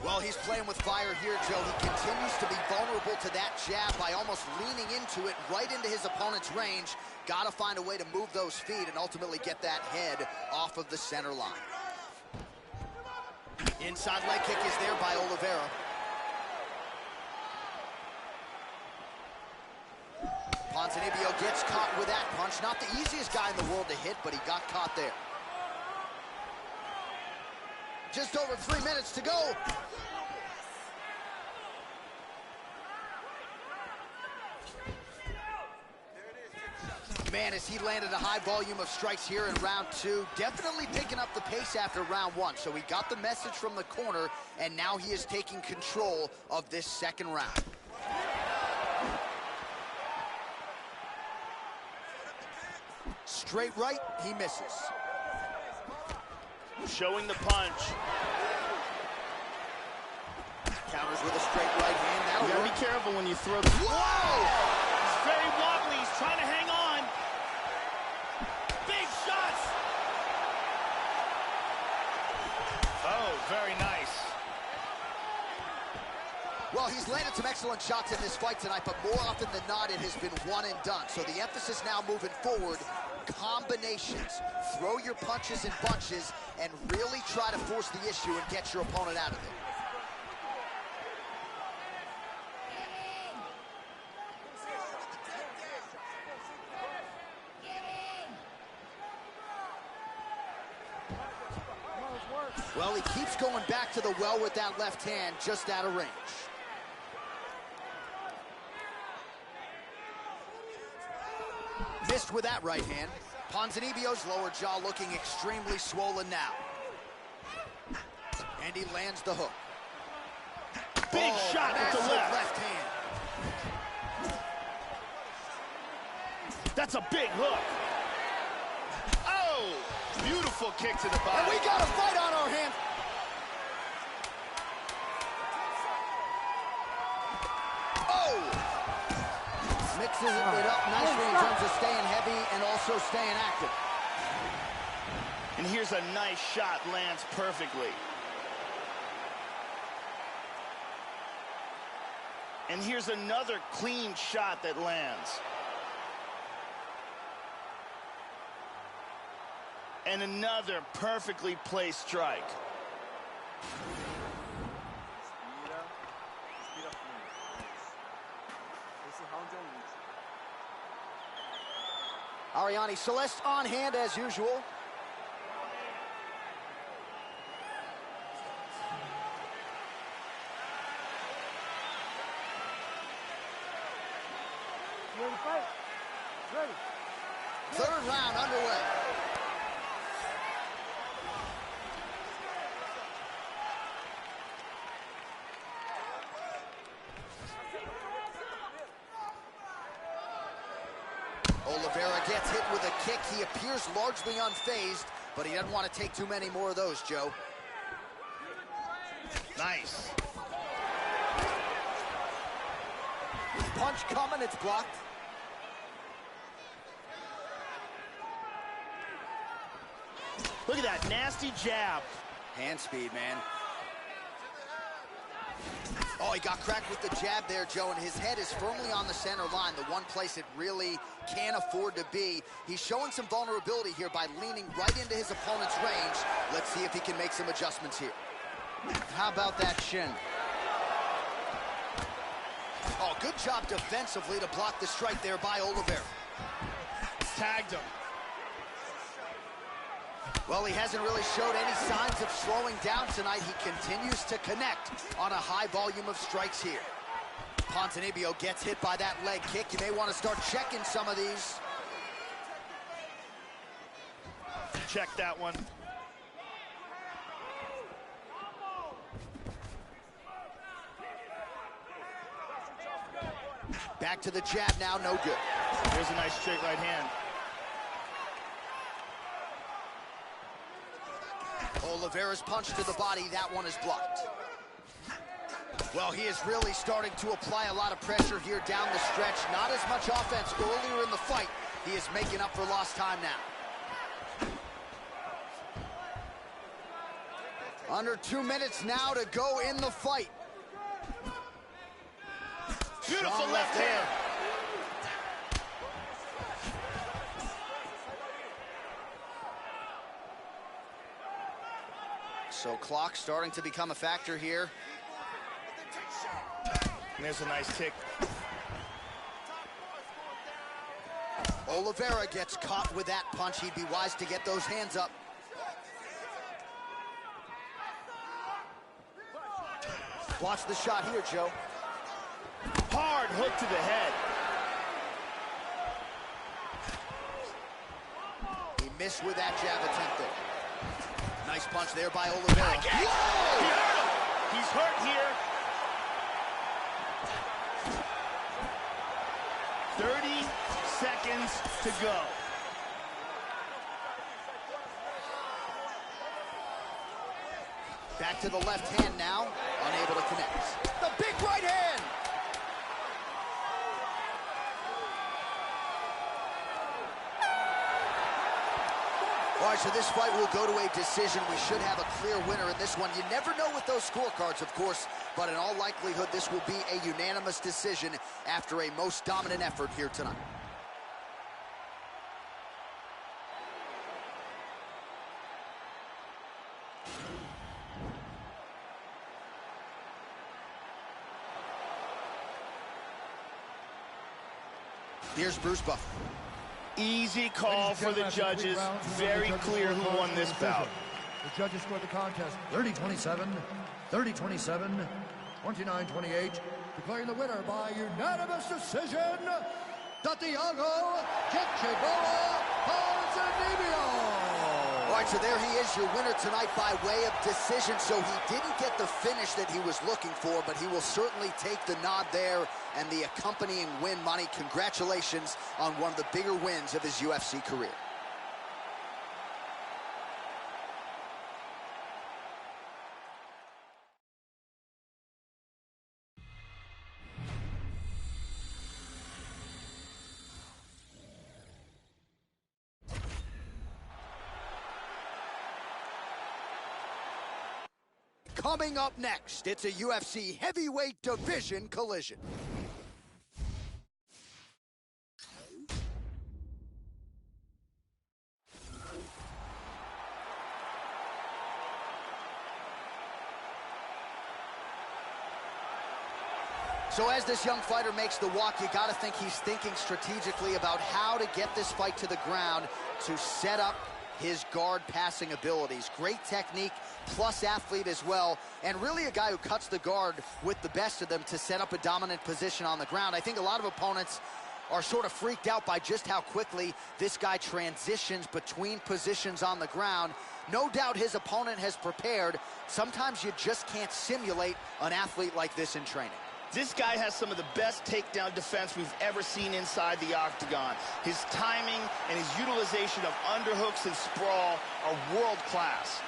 Well, he's playing with fire here, Joe. He continues to be vulnerable to that jab by almost leaning into it right into his opponent's range. Got to find a way to move those feet and ultimately get that head off of the center line. Inside leg kick is there by Oliveira. Ponzinibbio gets caught with that punch. Not the easiest guy in the world to hit, but he got caught there. Just over 3 minutes to go. Man, as he landed a high volume of strikes here in round 2, definitely picking up the pace after round 1. So he got the message from the corner, and now he is taking control of this second round. Straight right, he misses. Showing the punch. Counters with a straight right hand. That'll You gotta work. be careful when you throw the... Whoa! He's very wobbly. He's trying to hang on. Big shots. Oh, very nice. Well, he's landed some excellent shots in this fight tonight, but more often than not, it has been one and done. So the emphasis now moving forward, combinations. Throw your punches in bunches and really try to force the issue and get your opponent out of it. Well, he keeps going back to the well with that left hand, just out of range. Missed with that right hand. Ponzinibbio's lower jaw looking extremely swollen now. And he lands the hook. Big shot with the left hand. That's a big hook. Oh, beautiful kick to the body. And we got a fight on our hands. Oh! Mixes it up nicely in terms of staying heavy and also staying active. And here's a nice shot, lands perfectly. And here's another clean shot that lands. And another perfectly placed strike. Ariane Celeste on hand as usual. You ready to fight? Ready. Third round underway. Oliveira gets hit with a kick. He appears largely unfazed, but he doesn't want to take too many more of those, Joe. Nice. Punch coming, it's blocked. Look at that nasty jab. Hand speed, man. Oh, he got cracked with the jab there, Joe, and his head is firmly on the center line, the one place it really can't afford to be. He's showing some vulnerability here by leaning right into his opponent's range. Let's see if he can make some adjustments here. How about that shin? Oh, good job defensively to block the strike there by Oliveira. Tagged him. Well, he hasn't really showed any signs of slowing down tonight. He continues to connect on a high volume of strikes here. Ponzinibbio gets hit by that leg kick. You may want to start checking some of these. Check that one. Back to the jab now, no good. Here's a nice straight right hand. Oliveira's punch to the body, that one is blocked. Well, he is really starting to apply a lot of pressure here down the stretch. Not as much offense earlier in the fight. He is making up for lost time now. Under 2 minutes now to go in the fight. Beautiful left hand. So clock starting to become a factor here. And there's a nice kick. Oliveira gets caught with that punch. He'd be wise to get those hands up. Watch the shot here, Joe. Hard hook to the head. He missed with that jab attempted. Nice punch there by Oliveira. He hurt him. He's hurt here. 30 seconds to go. Back to the left hand now, unable to connect. The big right hand! All right, so this fight will go to a decision. We should have a clear winner in this one. You never know with those scorecards, of course, but in all likelihood, this will be a unanimous decision after a most dominant effort here tonight. Here's Bruce Buffer. Easy call for the judges. Very clear who won this bout. The judges scored the contest 30-27, 30-27, 29-28, declaring the winner by unanimous decision, Santiago Chichiboa Ponzinibbio. All right, so there he is, your winner tonight by way of decision. So he didn't get the finish that he was looking for, but he will certainly take the nod there and the accompanying win money. Congratulations on one of the bigger wins of his UFC career. Coming up next, it's a UFC heavyweight division collision. So as this young fighter makes the walk, you got to think he's thinking strategically about how to get this fight to the ground to set up his guard passing abilities. Great technique, plus athlete as well, and really a guy who cuts the guard with the best of them to set up a dominant position on the ground. I think a lot of opponents are sort of freaked out by just how quickly this guy transitions between positions on the ground. No doubt his opponent has prepared. Sometimes you just can't simulate an athlete like this in training. This guy has some of the best takedown defense we've ever seen inside the octagon. His timing and his utilization of underhooks and sprawl are world class.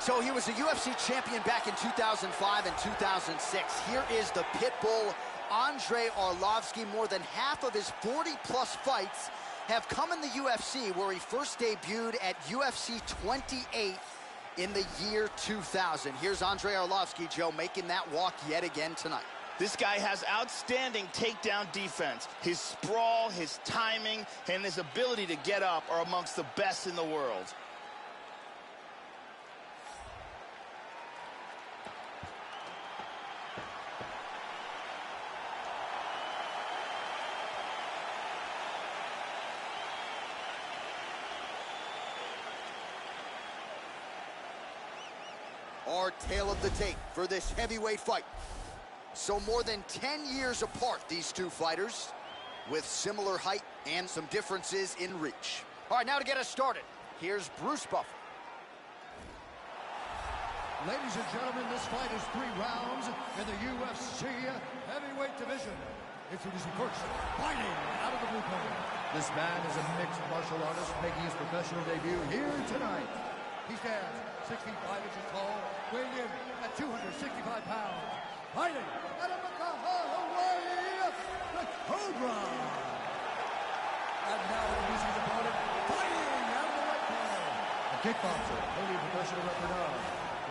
So he was a UFC champion back in 2005 and 2006. Here is the pit bull, Andrei Arlovski. More than half of his 40-plus fights have come in the UFC, where he first debuted at UFC 28 in the year 2000. Here's Andrei Arlovski, Joe, making that walk yet again tonight. This guy has outstanding takedown defense. His sprawl, his timing, and his ability to get up are amongst the best in the world. Our tale of the tape for this heavyweight fight. So more than 10 years apart, these two fighters, with similar height and some differences in reach. All right, now to get us started, here's Bruce Buffer. Ladies and gentlemen, this fight is 3 rounds in the UFC heavyweight division. Introducing first, fighting out of the blue corner. This man is a mixed martial artist making his professional debut here tonight. He stands 6 feet 5 inches tall, weighing in at 265 pounds. Fighting out of Hawaii, the Cobra. And now introducing his opponent, fighting out of the right corner. A kickboxer, holding a professional record of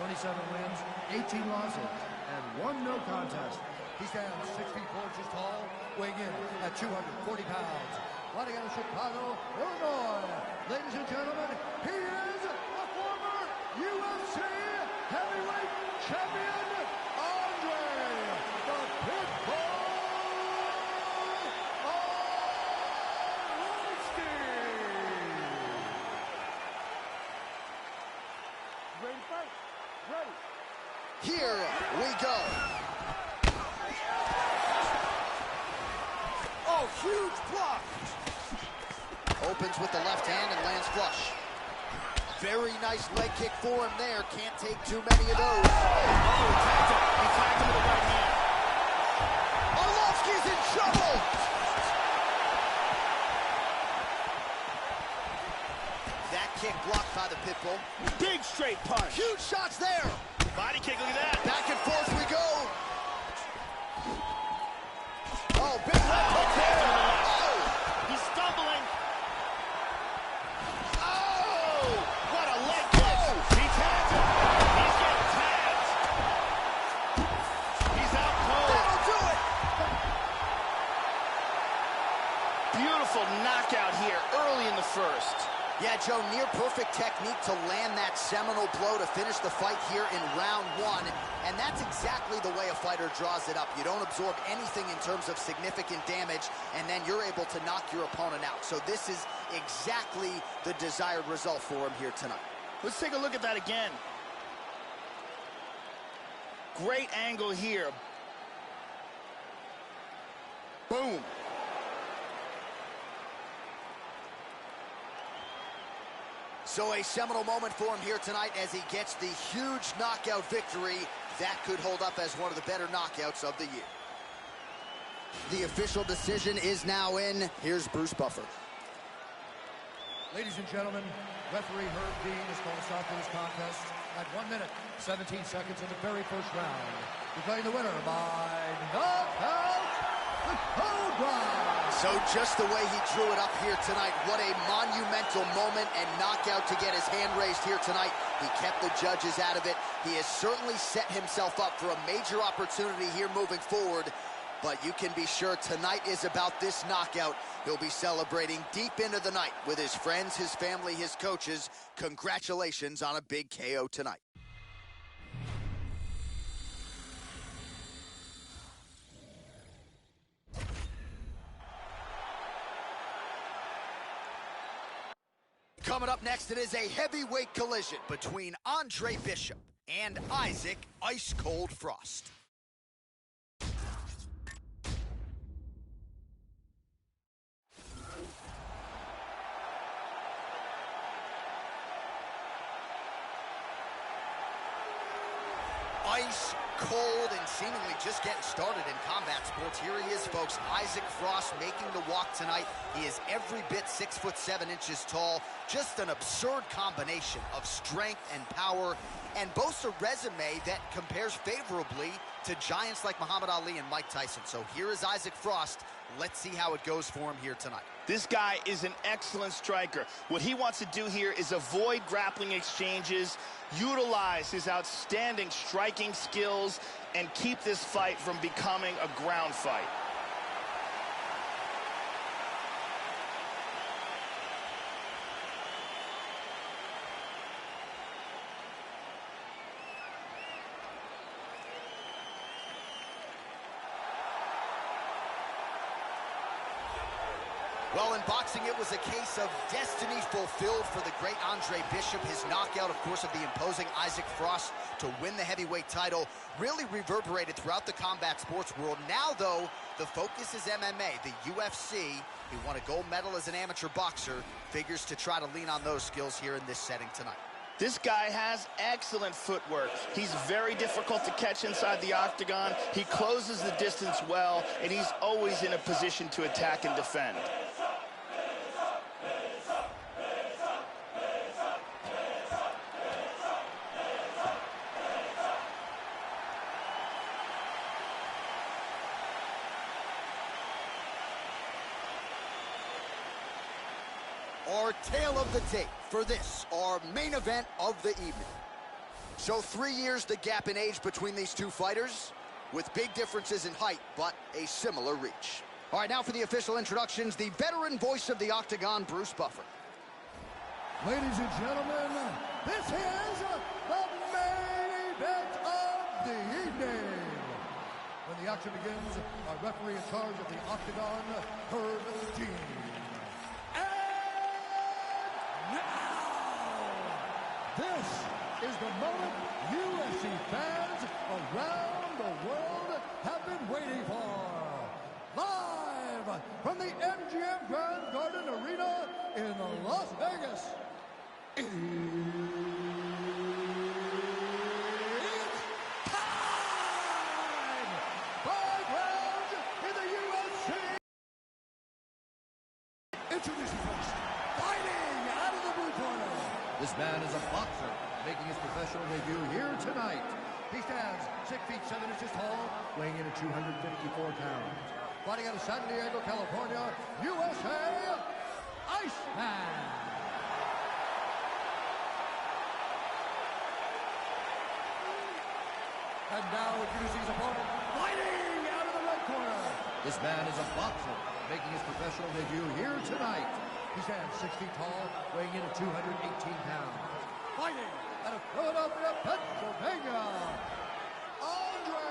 27 wins, 18 losses, and 1 no contest. He stands 6 feet 4 inches tall, weighing in at 240 pounds. Fighting out of Chicago, Illinois. Ladies and gentlemen, he is a former UFC heavyweight champion, Andre the Pitbull Arlovski. Ready to fight? Ready. Here we go. Oh, huge block. Opens with the left hand and lands flush. Very nice leg kick for him there. Can't take too many of those. Oh, he tagged him. He tagged him with the right hand. Arlovski's in trouble. That kick blocked by the Pitbull. Big straight punch. Huge shots there. Body kick, look at that. Back and forth we go. Oh, big left hook there. Oh. He's stumbling. Oh. What a leg kick. He tagged him. He's getting tagged. He's out cold. That'll do it. Beautiful knockout here early in the first. Yeah, Joe, near perfect technique to land that seminal blow to finish the fight here in round 1. And that's exactly the way a fighter draws it up. You don't absorb anything in terms of significant damage, and then you're able to knock your opponent out. So this is exactly the desired result for him here tonight. Let's take a look at that again. Great angle here. Boom. So a seminal moment for him here tonight as he gets the huge knockout victory. That could hold up as one of the better knockouts of the year. The official decision is now in. Here's Bruce Buffer. Ladies and gentlemen, referee UrBn is going to stop this contest at 1 minute, 17 seconds in the very first round. Declaring the winner by knockout, the Cobra. So just the way he drew it up here tonight, what a monumental moment and knockout to get his hand raised here tonight. He kept the judges out of it. He has certainly set himself up for a major opportunity here moving forward. But you can be sure tonight is about this knockout. He'll be celebrating deep into the night with his friends, his family, his coaches. Congratulations on a big KO tonight. Coming up next, it is a heavyweight collision between Andre Bishop and Isaac Ice Cold Frost. Ice cold and seemingly just getting started in combat sports. Here he is, folks. Isaac Frost making the walk tonight. He is every bit 6'7" tall. Just an absurd combination of strength and power, and boasts a resume that compares favorably to giants like Muhammad Ali and Mike Tyson. So here is Isaac Frost. Let's see how it goes for him here tonight. This guy is an excellent striker. What he wants to do here is avoid grappling exchanges, utilize his outstanding striking skills, and keep this fight from becoming a ground fight. Well, in boxing, it was a case of destiny fulfilled for the great Andre Bishop. His knockout, of course, of the imposing Isaac Frost to win the heavyweight title really reverberated throughout the combat sports world. Now, though, the focus is MMA. The UFC, who won a gold medal as an amateur boxer, figures to try to lean on those skills here in this setting tonight. This guy has excellent footwork. He's very difficult to catch inside the octagon. He closes the distance well, and he's always in a position to attack and defend. our tale of the tape for this, our main event of the evening. So 3 years the gap in age between these two fighters, with big differences in height, but a similar reach. All right, now for the official introductions, the veteran voice of the Octagon, Bruce Buffer. Ladies and gentlemen, this is the main event of the evening. When the action begins, our referee in charge of the Octagon, UrBn. And now, this is the moment UFC fans around the world have been waiting for. Live from the MGM Grand Garden Arena in Las Vegas. It's time! 5 rounds in the UFC. Introducing first, fighting out of the blue corner. This man is a boxer, making his professional debut here tonight. He stands 6 feet 7 inches tall, weighing in at 254 pounds. Fighting out of San Diego, California, USA, Iceman. And now introducing his opponent, fighting out of the red corner. This man is a boxer, making his professional debut here tonight. He stands 6 feet tall, weighing in at 218 pounds. Fighting out of Philadelphia, Pennsylvania, Andre.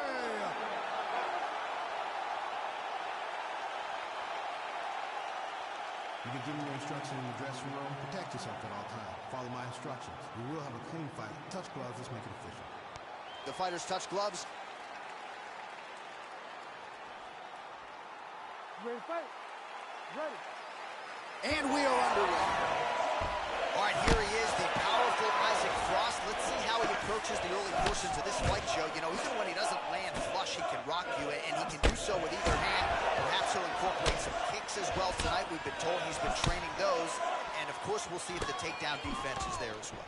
You can give me your instruction in the dressing room. Protect yourself at all times. Follow my instructions. We will have a clean fight. Touch gloves. Let's make it official. The fighters touch gloves. Ready to fight? Ready. And we are underway. All right, here he is, the powerful Isaac Frost. Let's see how he approaches the early portions of this fight, Joe. You know, even when he doesn't land flush, he can rock you, and he can do so with either hand. Perhaps he'll incorporate some kicks as well tonight. We've been told he's been training those. And, of course, we'll see if the takedown defense is there as well.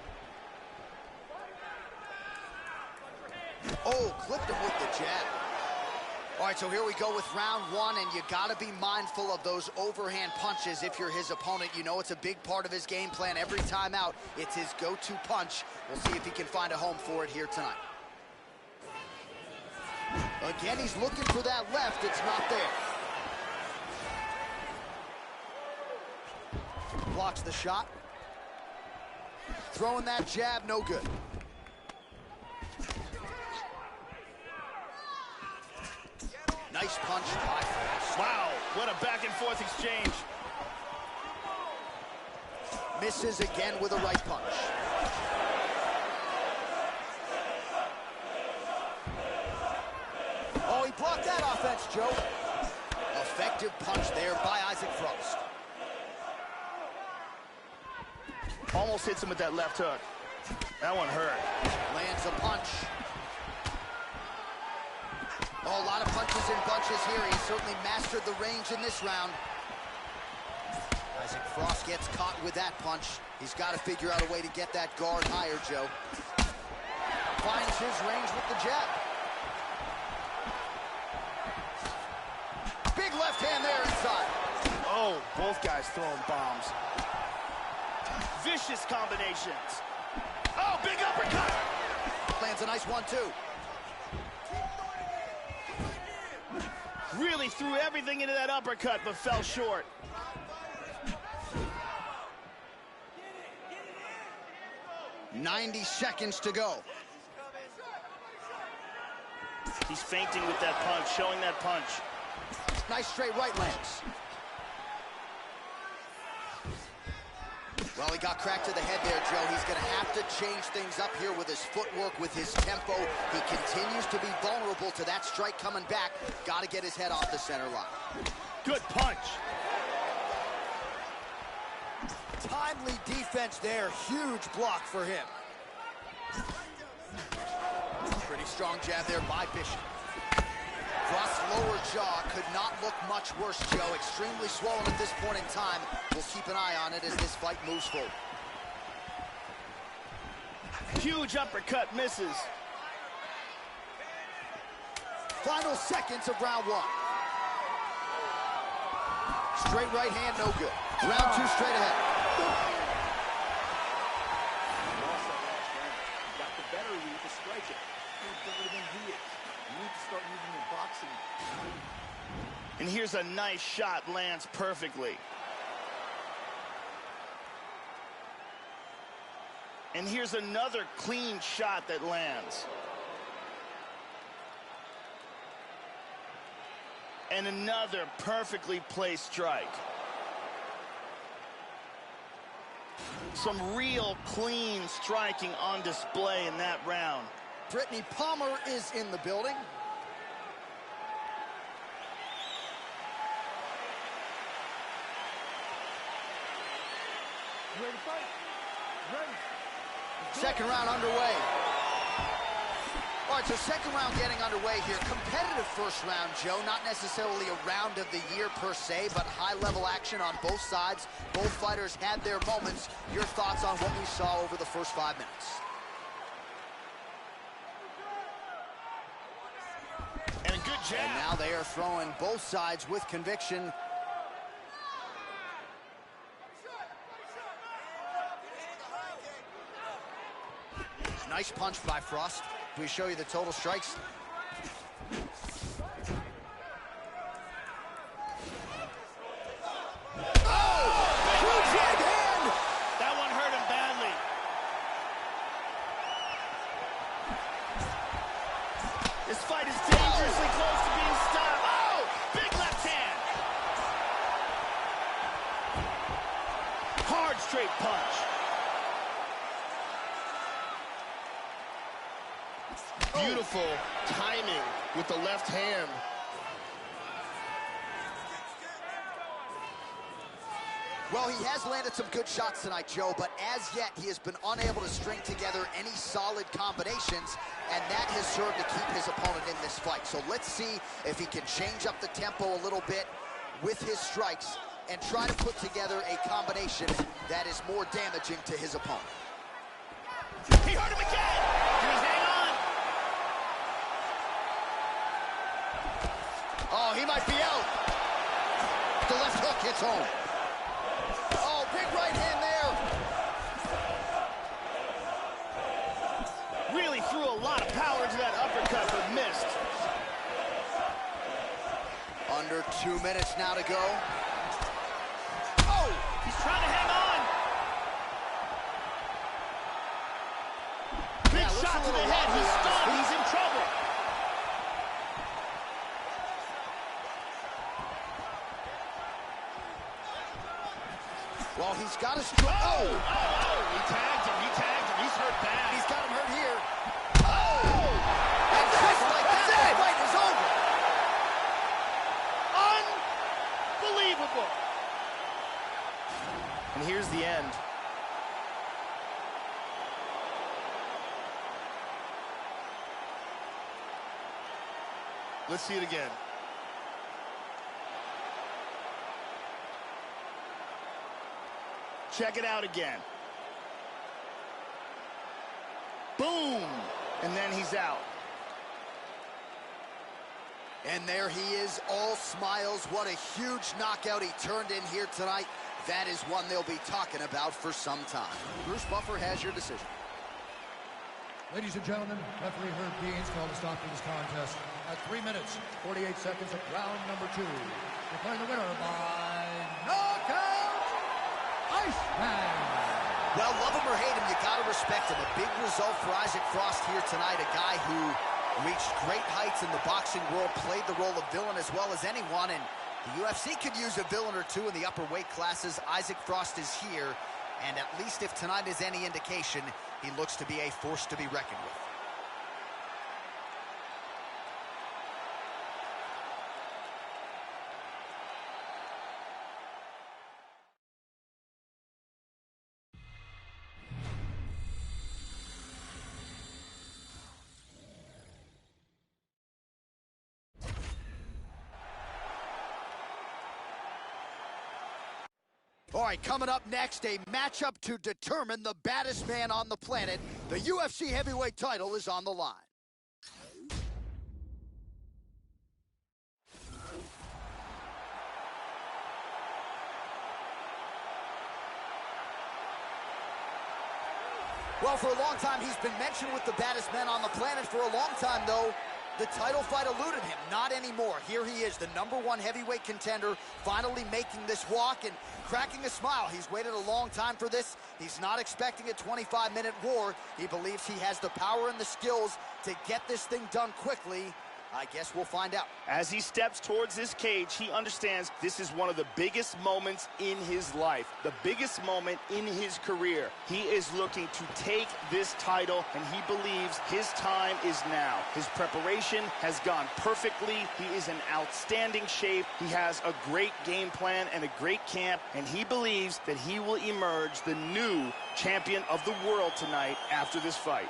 Oh, clipped him with the jab. All right, so here we go with round one, and you got to be mindful of those overhand punches if you're his opponent. You know it's a big part of his game plan. Every time out, it's his go-to punch. We'll see if he can find a home for it here tonight. Again, he's looking for that left. It's not there. Blocks the shot. Throwing that jab, no good. Nice punch by Frost. Wow, what a back-and-forth exchange. Misses again with a right punch. Oh, he blocked that offense, Joe. Effective punch there by Isaac Frost. Almost hits him with that left hook. That one hurt. Lands a punch. Oh, a lot of punches and bunches here. He certainly mastered the range in this round. Isaac Frost gets caught with that punch. He's got to figure out a way to get that guard higher, Joe. Finds his range with the jab. Big left hand there inside. Oh, both guys throwing bombs. Vicious combinations. Oh, big uppercut. Lands a nice one, too. Really threw everything into that uppercut, but fell short. "90 seconds to go. He's feinting with that punch, showing that punch. Nice straight right lands. Well, he got cracked to the head there, Joe. He's going to have to change things up here with his footwork, with his tempo. He continues to be vulnerable to that strike coming back. Got to get his head off the center line. Good punch. Timely defense there. Huge block for him. Pretty strong jab there by Bishop. Frost's lower jaw could not look much worse, Joe. Extremely swollen at this point in time. We'll keep an eye on it as this fight moves forward. Huge uppercut misses. Final seconds of round one. Straight right hand, no good. Round two straight ahead. lost that last round. You got the better of you to strike it. You're better than he is. You need to start using your boxing. And here's a nice shot, lands perfectly. And here's another clean shot that lands. And another perfectly placed strike. Some real clean striking on display in that round. Brittany Palmer is in the building. You ready to fight? Ready. Second round underway. All right, so second round getting underway here. Competitive first round, Joe. Not necessarily a round of the year per se, but high-level action on both sides. Both fighters had their moments. Your thoughts on what we saw over the first 5 minutes? And a good jab. And now they are throwing both sides with conviction. Nice punch by Frost. Do we show you the total strikes? Oh! Huge right hand! That one hurt him badly. This fight is dangerously close to being stopped. Oh! Big left hand. Hard straight punch. Beautiful timing with the left hand. Well, he has landed some good shots tonight, Joe, but as yet he has been unable to string together any solid combinations, and that has served to keep his opponent in this fight. So let's see if he can change up the tempo a little bit with his strikes and try to put together a combination that is more damaging to his opponent. He hurt him again. Here's hang on. Oh, he might be out. The left hook hits home. Oh, big right hand there. Really threw a lot of power into that uppercut, but missed. Under 2 minutes now to go. Oh, he's trying to hang on. Big shot to the head. He's stunned. He's in trouble. Well, he's got a strong... Oh! He tagged him. He tagged him. He's hurt bad. He's got him hurt here. Oh! And just like that, the fight is over. Unbelievable. And here's the end. Let's see it again. Check it out again. Boom! And then he's out. And there he is, all smiles. What a huge knockout he turned in here tonight. That is one they'll be talking about for some time. Bruce Buffer has your decision. Ladies and gentlemen, referee UrBn's called a stop to this contest at 3 minutes, 48 seconds of round number 2. Declaring the winner by knockout, Iceman. Well, love him or hate him, you gotta respect him. A big result for Isaac Frost here tonight, a guy who reached great heights in the boxing world, played the role of villain as well as anyone, and the UFC could use a villain or two in the upper weight classes. Isaac Frost is here, and at least if tonight is any indication, he looks to be a force to be reckoned with. All right, coming up next, a matchup to determine the baddest man on the planet. The UFC heavyweight title is on the line. Well, for a long time, he's been mentioned with the baddest men on the planet. For a long time, though, the title fight eluded him. Not anymore. Here he is, the #1 heavyweight contender, finally making this walk and cracking a smile. He's waited a long time for this. He's not expecting a 25-minute war. He believes he has the power and the skills to get this thing done quickly. I guess we'll find out. As he steps towards this cage, he understands this is one of the biggest moments in his life, the biggest moment in his career. He is looking to take this title, and he believes his time is now. His preparation has gone perfectly. He is in outstanding shape. He has a great game plan and a great camp, and he believes that he will emerge the new champion of the world tonight after this fight.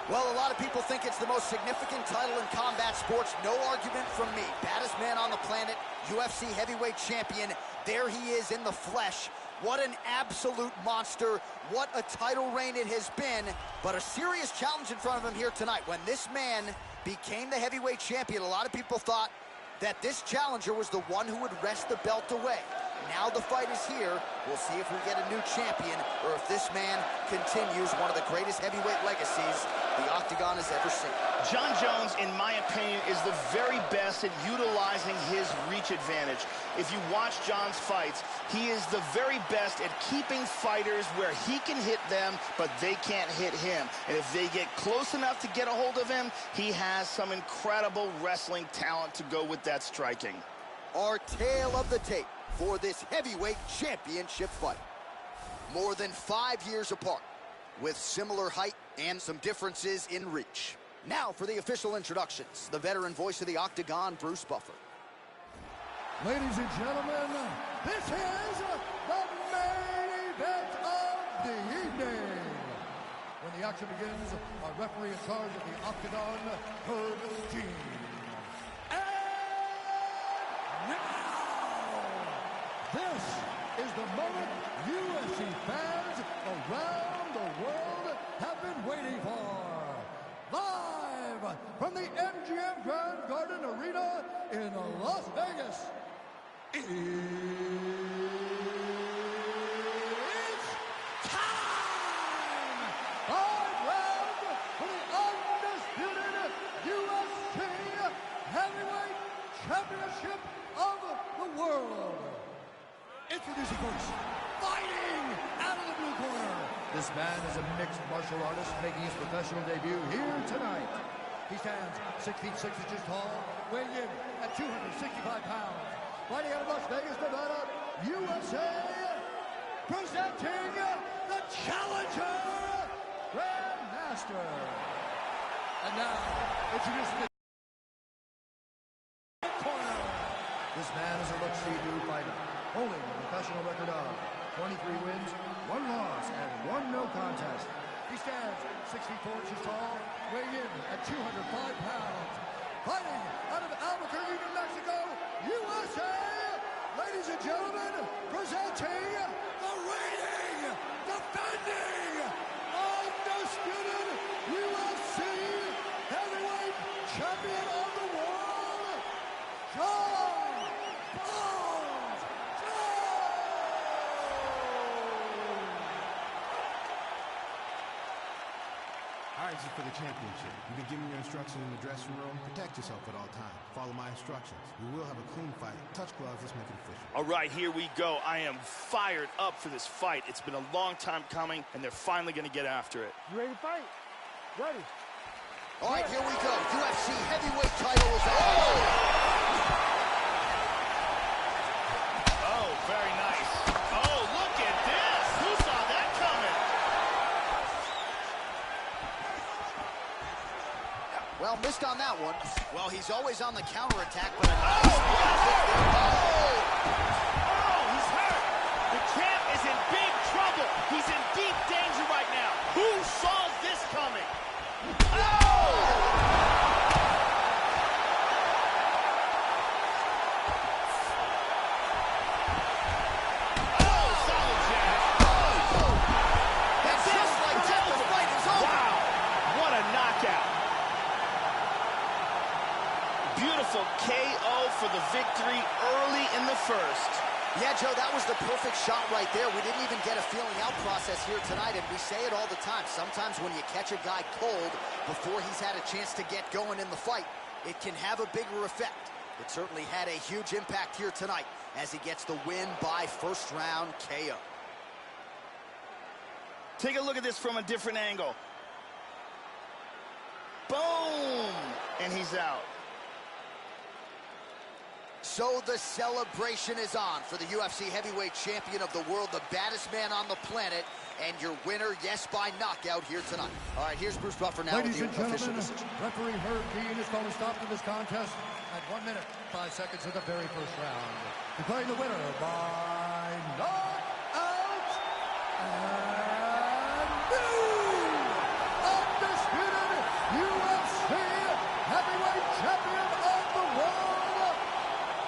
Well, a lot of people think it's the most significant title in combat sports. No argument from me. Baddest man on the planet, UFC heavyweight champion. There he is in the flesh. What an absolute monster. What a title reign it has been. But a serious challenge in front of him here tonight. When this man became the heavyweight champion, a lot of people thought that this challenger was the one who would wrest the belt away. Now the fight is here. We'll see if we get a new champion or if this man continues one of the greatest heavyweight legacies the Octagon has ever seen. Jon Jones, in my opinion, is the very best at utilizing his reach advantage. If you watch Jon's fights, he is the very best at keeping fighters where he can hit them, but they can't hit him. And if they get close enough to get a hold of him, he has some incredible wrestling talent to go with that striking. Our tale of the tape for this heavyweight championship fight. More than 5 years apart, with similar height and some differences in reach. Now for the official introductions, the veteran voice of the Octagon, Bruce Buffer. Ladies and gentlemen, this is the main event of the evening. When the action begins, our referee in charge of the Octagon, UrBn. And now, this is the moment UFC fans around the world have been waiting for. Live from the MGM Grand Garden Arena in Las Vegas, it's time! 5 rounds for the undisputed UFC Heavyweight Championship of the world. Introducing first, fighting out of the blue corner. This man is a mixed martial artist making his professional debut here tonight. He stands 6 feet 6 inches tall, weighing in at 265 pounds. Fighting out of Las Vegas, Nevada, USA, presenting the challenger, Grandmaster. And now, introducing the corner. This man is a look-see new fighter, holding a professional record of 23 wins, 1 loss, and 1 no contest. He stands 6 feet 4 inches tall, weighing in at 205 pounds. Fighting out of Albuquerque, New Mexico, USA, ladies and gentlemen, presenting the reigning, defending, undisputed UFC heavyweight champion of the world, Jon Jones. All right, this is for the championship. You've been giving your instructions in the dressing room. Protect yourself at all times. Follow my instructions. We will have a clean fight. Touch gloves. Let's make it official. All right, here we go. I am fired up for this fight. It's been a long time coming, and they're finally going to get after it. You ready to fight? Ready. All right, here we go. UFC heavyweight title is on. Oh, very nice. Oh, look at this. Who saw that coming? Well, missed on that one. Well, he's always on the counterattack, but Oh, he's hurt. The champ is in big trouble. He's in deep danger right now. Who saw this coming? Oh! Beautiful KO for the victory early in the first. Yeah, Joe, that was the perfect shot right there. We didn't even get a feeling out process here tonight, and we say it all the time. Sometimes when you catch a guy cold before he's had a chance to get going in the fight, it can have a bigger effect. It certainly had a huge impact here tonight as he gets the win by first-round KO. Take a look at this from a different angle. Boom! And he's out. So the celebration is on for the UFC heavyweight champion of the world, the baddest man on the planet, and your winner, yes, by knockout here tonight. All right, here's Bruce Buffer now with Ladies the and official gentlemen, decision. referee UrBn is calling a stop to this contest at 1 minute, 5 seconds of the very first round. Declaring the winner by knockout and new undisputed UFC heavyweight champion of the world,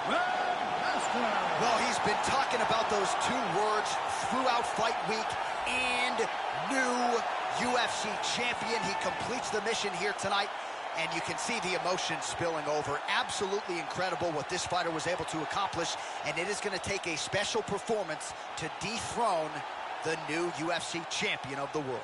Grandmaster. Well, he's been talking about those two words throughout fight week, and new UFC champion. He completes the mission here tonight, and you can see the emotion spilling over. Absolutely incredible what this fighter was able to accomplish, and it is going to take a special performance to dethrone the new UFC champion of the world.